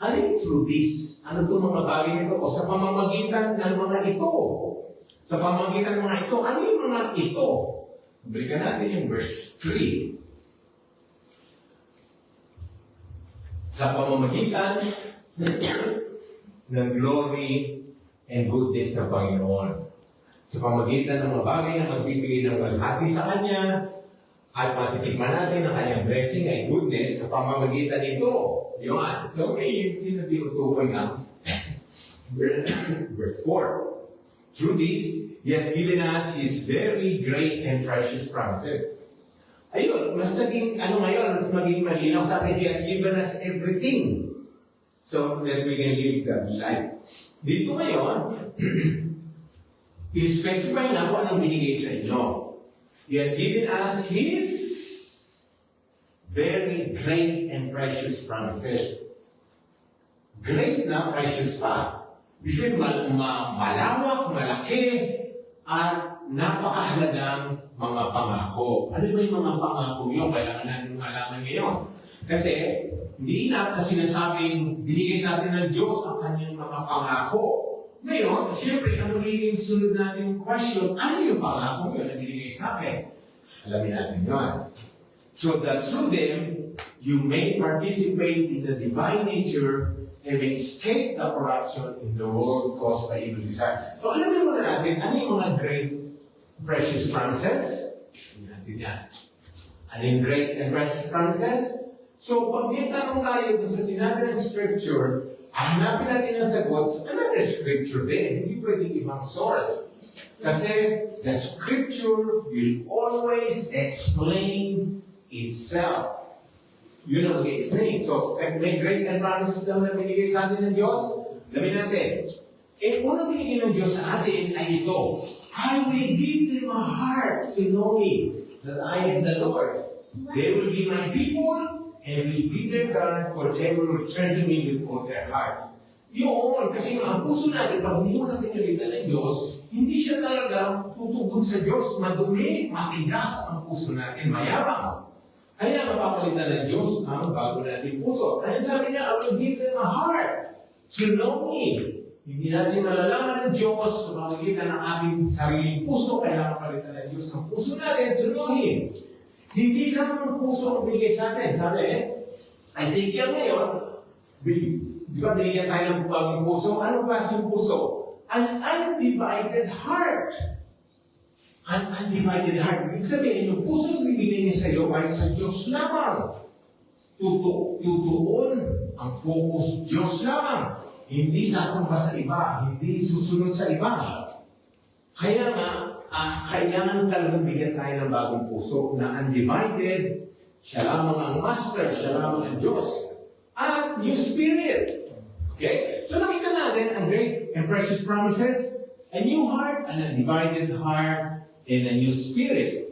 Ano yung through this? Ano itong mga bagay nito? O sa pamamagitan ng mga ito? Sa pamamagitan ng mga ito, ano yung mga ito? Balikan natin yung verse 3. Sa pamamagitan ng glory and goodness ng Panginoon. Sa pamamagitan ng mga bagay na magbibigay ng maghati sa Kanya at matitikman natin ang Kanyang blessing ay goodness sa pamamagitan nito. Yun. So, may tinatukoy na. Verse 4. Through this, He has given us His very great and precious promises. Ayun, mas naging, mas maging malinaw sa atin, He has given us everything. So that we can live that life. Dito ngayon, i-specify na kung anong binigay sa inyo. He has given us His very great and precious promises. Great na, precious pa. Kasi malawak, malaki, at napakahalagang mga pangako. Ano ba yung mga pangako yun? Kailangan natin malaman ngayon. Kasi, hindi na sinasabing binigay sa atin ng Diyos ang kanyang mga pangako. Ngayon, siyempre, ang magiging sunod natin yung question, ano yung pangako yun na binigay sa akin? Alamin natin yun. So that through them, you may participate in the divine nature and may escape the corruption in the world caused by evil desire. So alamin muna natin, ano yung mga great, precious promises? Alamin natin yan. Ano yung great and precious promises? So pag may tanong tayo dun sa sinabi ng Scripture, hanapin natin ang sagot, another Scripture din, hindi pwedeng ibang source. Kasi the Scripture will always explain itself. Yun ang i-explain. So, may great and promises daw na binigay sa atin ng Diyos. Lamin natin. Unang binigay ng Diyos sa atin ay ito. I will give them a heart to know me, that I am the Lord. They will be my people, and will be their God, for they will return to me with all their heart. Yun, kasi ang puso natin, pag hindi mo na pinalitan ng Diyos, hindi siya talaga tutugon sa Diyos. Madumi, matigas ang puso natin, mayabang. Kaya mapapalitan ng Diyos ang bago natin puso. Kaya sabi niya, I will give them a heart to know me. Hindi natin malalaman ng Diyos sa pamagitan ng ating sariling puso, kaya mapalitan ng Diyos ang puso natin to know Him. Hindi lang ang puso ang bigay sa atin. Sabi Ezekiel ngayon, di ba binigyan tayo ng bagong puso? Anong klaseng puso? An undivided heart. An undivided heart. Ibig sabihin, yung puso na bibigyan niya sa iyo ay sa Diyos lamang. Tutuon ang focus Diyos lamang. Hindi sasamba sa iba. Hindi susunod sa iba. Kaya nga, kailangan talagang bigyan tayo ng bagong puso na undivided. Siya lamang ang master. Siya lamang ang Diyos. At new spirit. Okay? So nakita natin ang great and precious promises. A new heart, an undivided heart, and a new spirit.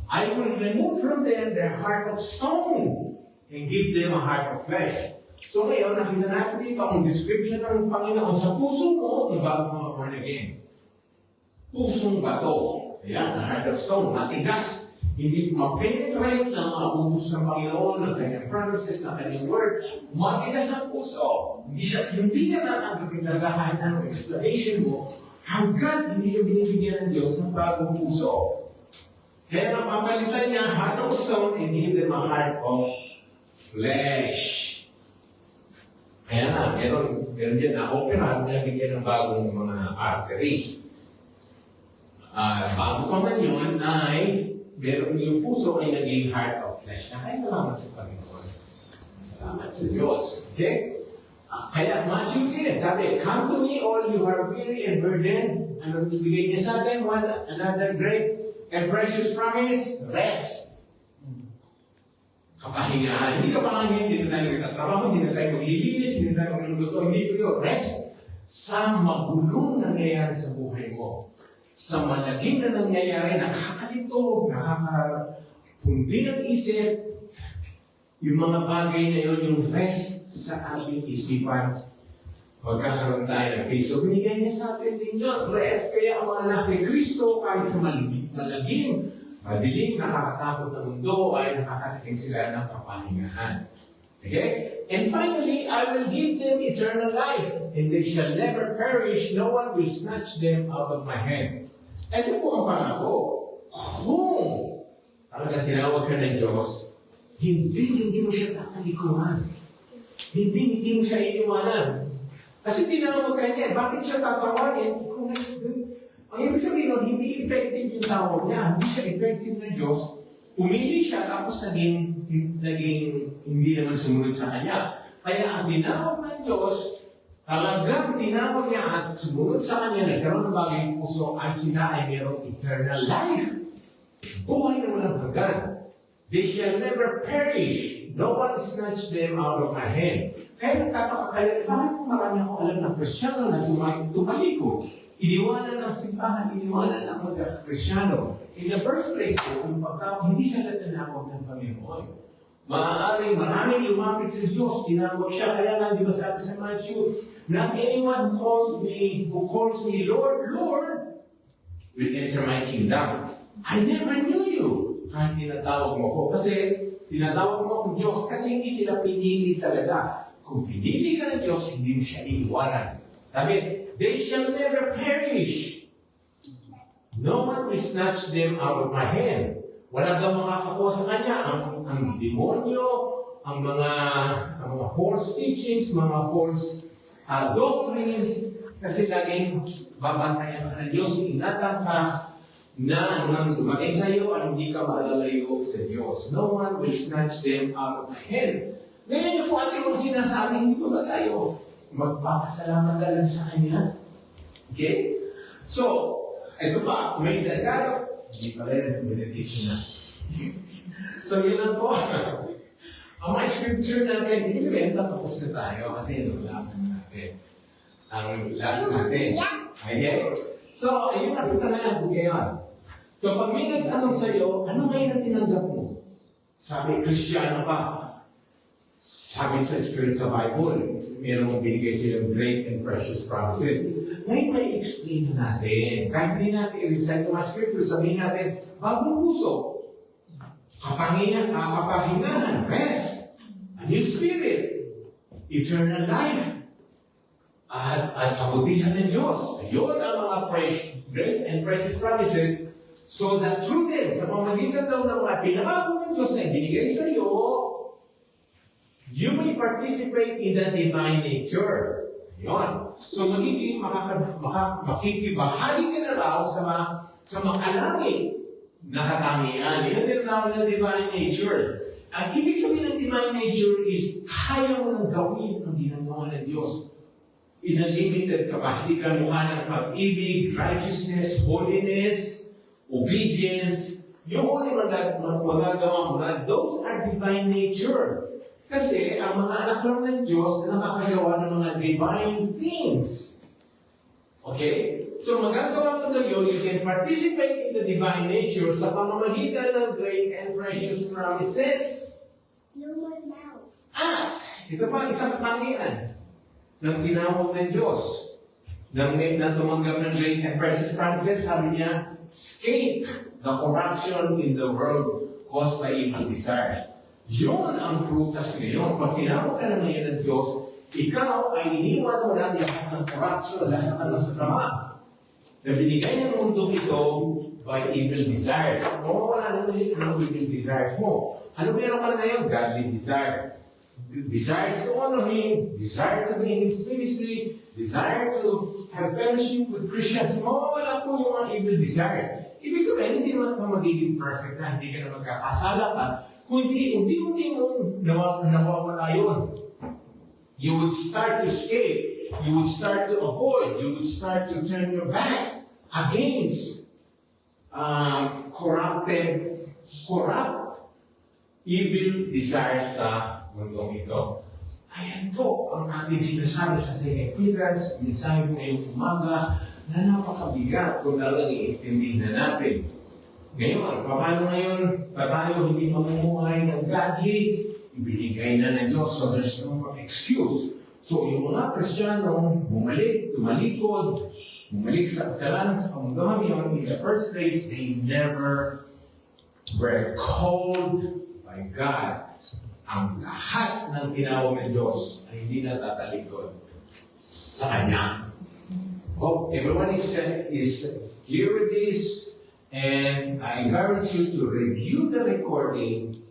I will remove from them their heart of stone and give them a heart of flesh. So ngayon, nakita natin dito ang description ng Panginoon sa puso mo, bago mga born again. Pusong bato. Ayan, a heart of stone, matigas. Hindi ma-penetrate ng mga ubus ng Panginoon, ng kanyang promises, ng kanyang word. Matigas ang puso. Hindi niya natanggapin talaga kahit anong explanation mo, hanggat hindi siya binibigyan ng Diyos ng bagong puso. Kaya napapalitan niya, heart of stone, and give them a heart of flesh. Kaya na, meron dyan na opera, nabigyan ng bagong mga arteries. Bago pa man yun, ay meron yung puso ay naging heart of flesh. Kaya salamat sa Panginoon. Salamat sa Diyos. Okay? Kaya Matthew din, sabi, come to me all you are weary and burdened. Anong ibigay niya sa atin? Another great and precious promise, rest. Kapahingahan. Hindi kapahingahan, hindi na tayo nagtatrabaho, hindi na tayo maglilinis, hindi na tayo magluluto. Hindi ko yun. Rest sa magulong nangyayari sa buhay mo. Sa malagim na nangyayari, nakakalito, nakakapundi ng isip, yung mga bagay na yun, yung rest sa ating isipan. Magkakaroon tayo ng peace. So, binigay niya sa atin din yun, rest. Kaya ang mga anak ni Kristo, kahit sa malagim, madilim, nakakatakot na mundo, ay nakakatikim sila ng kapahingahan. Okay? And finally, I will give them eternal life, and they shall never perish. No one will snatch them out of my hand. Ito po ang pangako. Kung talagang tinawag ka ng Diyos, hindi mo siya tatalikuran. Hindi mo siya iiwanan. Kasi tinawag ka niya, bakit siya tatawagin? Ang ibig sabihin, hindi effective yung tawag niya. Hindi siya effective ng Diyos. Pumili siya, tapos naging hindi naman sumunod sa kanya. Kaya ang tinawag ng Diyos, talagang tinawag niya at sumunod sa kanya, nagkaroon ng bagay puso, ay sila ay mayroong eternal life. Buhay na walang hanggan. They shall never perish. No one snatch them out of my hand. Kaya nagtataka kayo, bakit kung marami ako alam ng Kristyano na tumaliko? Iniwanan ng simbahan, iniwanan ng mga Kristyano. In the first place po, yung pagkakao, hindi siya natanawag ng Panginoon. Maaaring maraming lumapit sa Diyos, tinawag siya. Kaya nga, di ba sabi sa Matthew, not anyone who calls me Lord, Lord, will enter my kingdom. I never knew you. Kahit tinatawag mo ko. Kasi tinatawag mo akong Diyos kasi hindi sila pinili talaga. Kung pinili ka ng Diyos, hindi mo siya iiwanan. Sabi, they shall never perish. No one will snatch them out of my hand. Wala daw makakakuha sa kanya. Ang demonyo, ang mga false teachings, mga false doctrines, kasi laging babantayan ka ng Diyos, ingatan ka na nang sumakay sa iyo at hindi ka malalayo sa Diyos. No one will snatch them out of my hand. Ngayon po ating mga sinasabi, hindi ba tayo magpapasalamat na lang sa Kanya? Okay? So, ito pa, may dagdag. Hindi pala yung meditation na. So, yun lang po. Ang mga scripture natin, hindi sabihin tapos na tayo kasi wala natin. Ang last natin. Okay? So, ayun nakita na yan ngayon. So, pag may nagtanong sa'yo, ano ngayon ang tinanggap mo? Sabi, Kristiyano ka. Sabi sa Spirit sa Bible, mayroong binigay silang great and precious promises. Ngayon may explain na natin. Kahit hindi natin i-recite ang mga scripture, sabihin natin, bagong puso, kapahingahan, rest, a new spirit, eternal life, at kabutihan ng Diyos. Yun ang mga great and precious promises, so that through them, sa pamamagitan daw ng mga pinangako ng Diyos na ibinigay sa iyo, you may participate in the divine nature. Yun. So, makikibahagi ka na raw sa makalangit na katangian. Yan din raw ng divine nature. Ang ibig sabihin ng divine nature is kaya mo nang gawin ang ginagawa ng Diyos. In a limited capacity, kamukha ng pag-ibig, righteousness, holiness, obedience. Yun ang magagawa mo na those are divine nature. Kasi ang mga anak lang ng Diyos na nakakagawa ng mga divine things. Okay? So magagawa mo na yun, you can participate in the divine nature sa pamamagitan ng great and precious promises. At, ito pa isang katangian ng tinawag ng Diyos. Nang tumanggap ng great and precious promises, sabi niya, escape the corruption in the world caused by evil desire. Yun ang prutas ngayon. Pag tinawag ka na ngayon ng Diyos, ikaw ay iniwan mo lang lahat ng corruption, lahat ng masasama na binigay ng mundo ito by evil desires. O wala naman evil desires mo. Ano meron ka na ngayon? Godly desire. Desires to honor Him, desire to be in His ministry, desire to have fellowship with Christians. Mawawala po yung mga evil desires. Ibig sabihin, hindi naman ka magiging perfect na, hindi ka na magkakasala ka, kundi hindi mo nawawala yun. You would start to escape. You would start to avoid. You would start to turn your back against corrupt, evil desires sa mundong ito. Ayan po ang ating sinasabi sa St. Peter's, mensahe ngayong umaga na napakabigat kung talagang iintindihin na natin. Ngayon, paano ngayon tayo hindi mamumuhay ng godly? Ibinigay na ng Diyos, so there's no more excuse. So yung mga Kristiyanong tumalikod, bumalik sa kasalanan sa pamundohan yun, in the first place, they never were called by God. Ang lahat ng tinawag ng Diyos ay hindi na tatalikod sa Kanya. Hope everyone is clear with this, and I encourage you to review the recording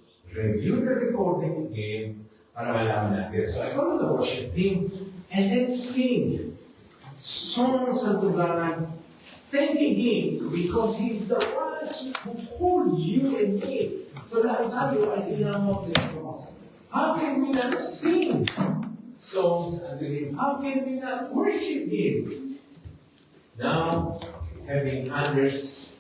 again para malaman natin. So I call the worship team, and let's sing songs unto God, thanking Him because He's the one who called you and me. So dahil sabi ko, ay tinamog sa Diyos. How can we not sing songs unto Him? How can we not worship Him? Now, having understood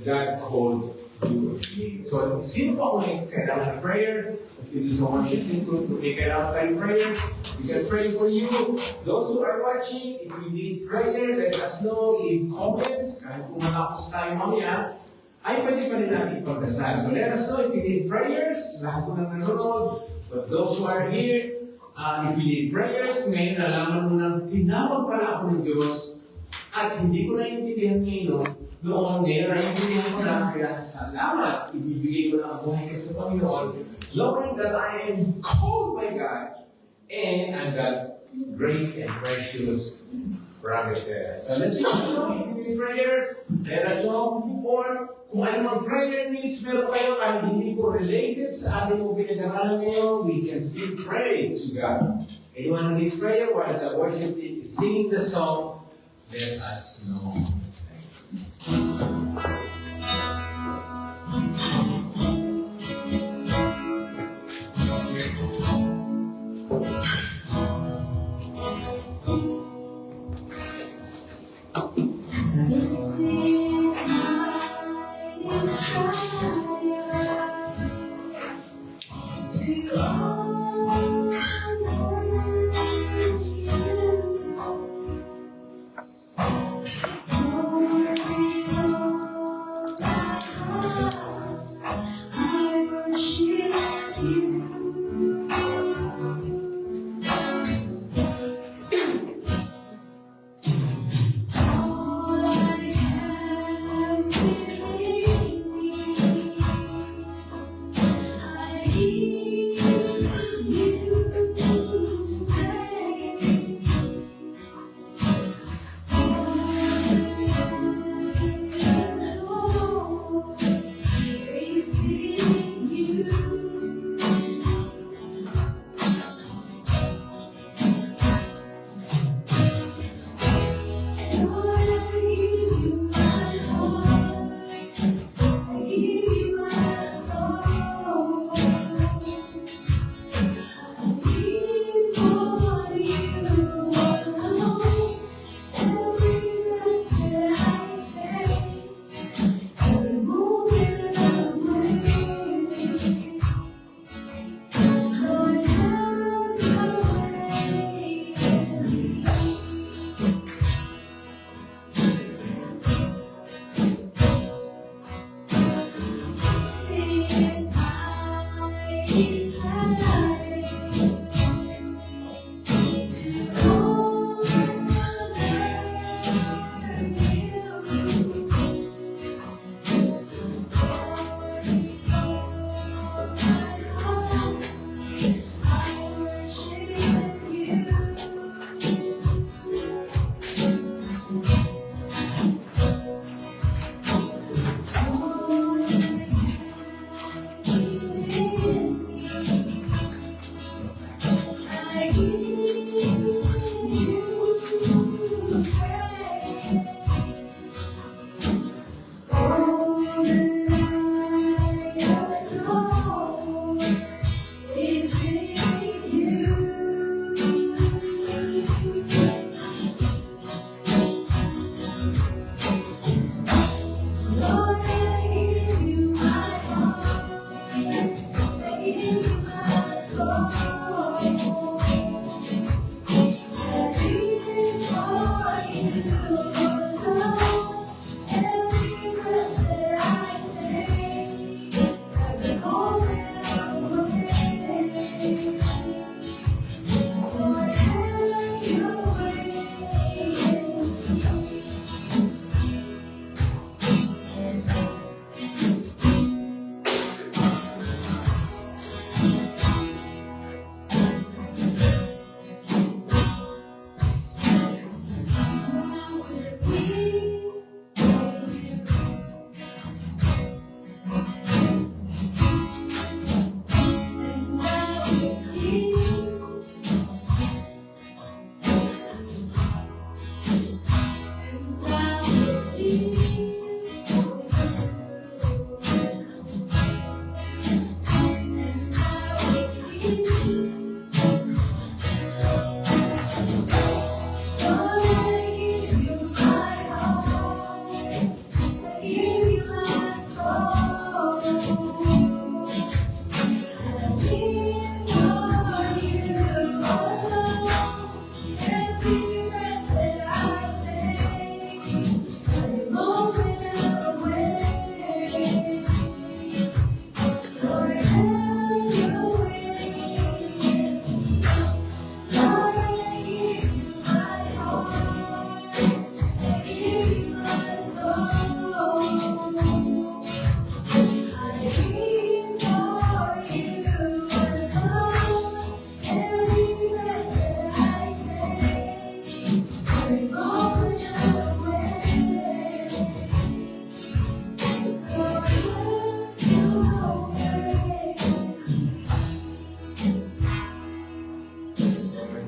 that God called you and me. So, sino po may kailangan ng prayers? Let's do some worship team to may kailangan tayong prayers. We can pray for you. Those who are watching, if you need prayer, let us know in comments. Kahit kung matapos tayo mamaya, ay pwede pa rin natin ipagdasal. So let us know if you need prayers. Lahat po nang nanonood. But those who are here, if you need prayers, ngayon nalaman mo nang tinawag pala ako ng Diyos at hindi ko naiintindihan ngayon. Noon, ngayon naiintindihan ko na, kaya salamat. Ibibigay ko na ang buhay ko sa Panginoon, knowing that I am called by God and I got great and precious promises. So let's see if you need prayers. Let us know. Or kung anumang prayer needs meron kayo ay hindi po related sa ating po pinag-aralan ngayon, we can still pray to God. Anyone who needs prayer while the worship team is singing the song, let us know.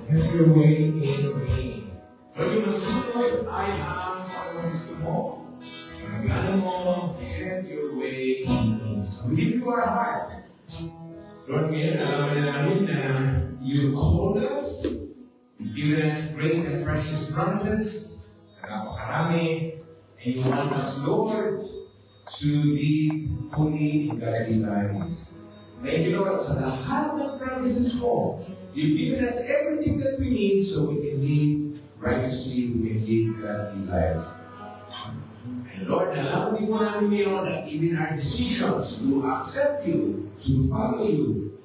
Have your way in me. Pag yung nasusunod ay ang ano gusto mo. Ang ano mo, have your way in me. So we give you our heart. Lord, ngayon, alam namin na you called us, given us great and precious promises, napakarami, and you want us, Lord, to be holy in godly lives. Thank you, Lord, sa lahat ng promises mo. You've given us everything that we need so we can live righteously, we can live godly lives. And Lord, nalaman din mo namin ngayon that even our decisions to accept you, to follow you,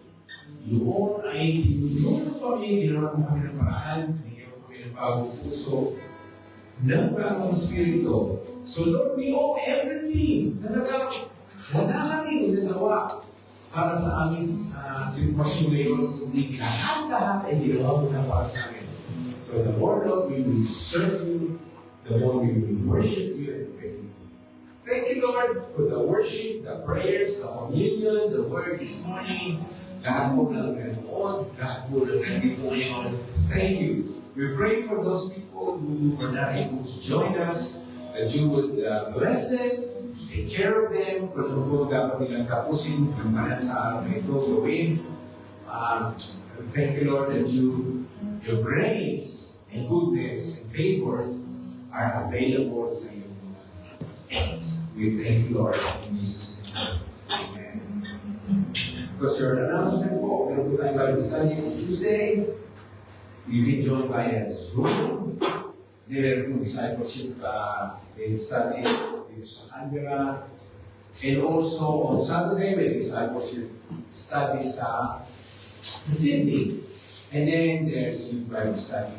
yun ay tinulungan kami, ginawa mo kami ng paraan, bigyan mo kami ng bagong puso, ng bagong spirito. So Lord, we owe everything. Talagang wala kami nagagawa para sa aming sitwasyon ngayon, kundi lahat ay ginawa mo na para sa amin. So the more, Lord, we will serve you, the more we will worship you and pray you. Thank you, Lord, for the worship, the prayers, the communion, the word this morning. Lahat po na nanood, lahat po na nandito ngayon. Thank you. We pray for those people who are not able to join us, that you would bless them, take care of them, kung ano po dapat nilang tapusin ng manan sa araw na ito gawin. Thank you, Lord, that your grace and goodness and favors are available sa iyo. We thank you, Lord, in Jesus' name. Amen. Because your announcement po, meron po tayong Bible study on Tuesday. You can join via Zoom. Meron po discipleship studies dito sa Canberra. And also on Saturday, may discipleship studies sa Sydney. And then there's yung Bible study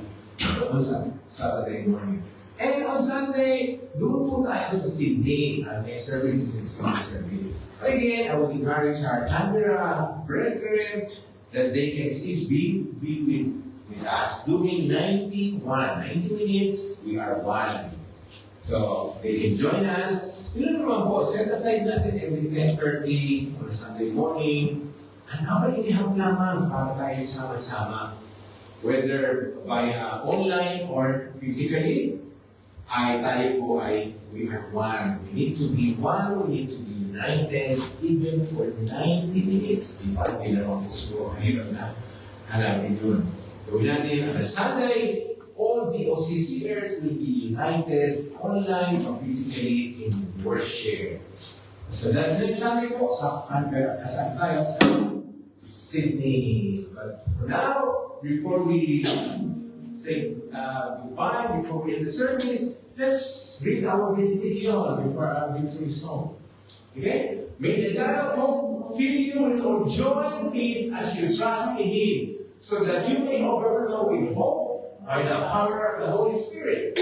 on Saturday morning. And on Sunday, doon po tayo sa Sydney. Our next service is in Sydney service. But again, I would encourage our Canberra brethren that they can still be with us doing 90 minutes. We are one. So they can join us. Yun naman po, set aside natin every 10:30 on Sunday morning. Ang nabalinihan naman para tayo sama-sama. Whether via online or physically, we are one. We need to be one, we need to be united, even for 90 minutes. Di ba? Hindi naman gusto, hirap na. Hanapin yun. Gawin natin on Sunday, all the OCCers will be united online or physically in worship. So that's next Sunday po sa Canberra, kasama tayo sa Sydney. But for now, before we say goodbye, before we end the service, let's read our meditation before our victory song. Okay? May the God of hope fill you with all joy and peace as you trust in Him, so that you may overflow with hope by the power of the Holy Spirit.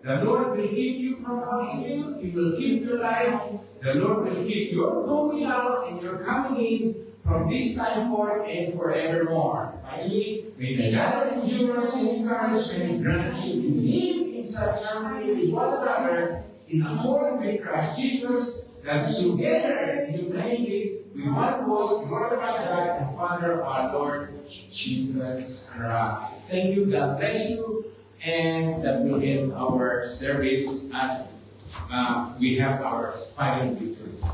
The Lord will keep you from harming you. He will keep your life. The Lord will keep your going out and your coming in from this time forth and forevermore. Finally, may the God of endurance and encouragement grant you to live in such harmony with one another in accord with Christ Jesus, that together you may live with one voice, glorify God and Father of our Lord Jesus Christ. Thank you. God bless you. And that will end our service as we have our final victories.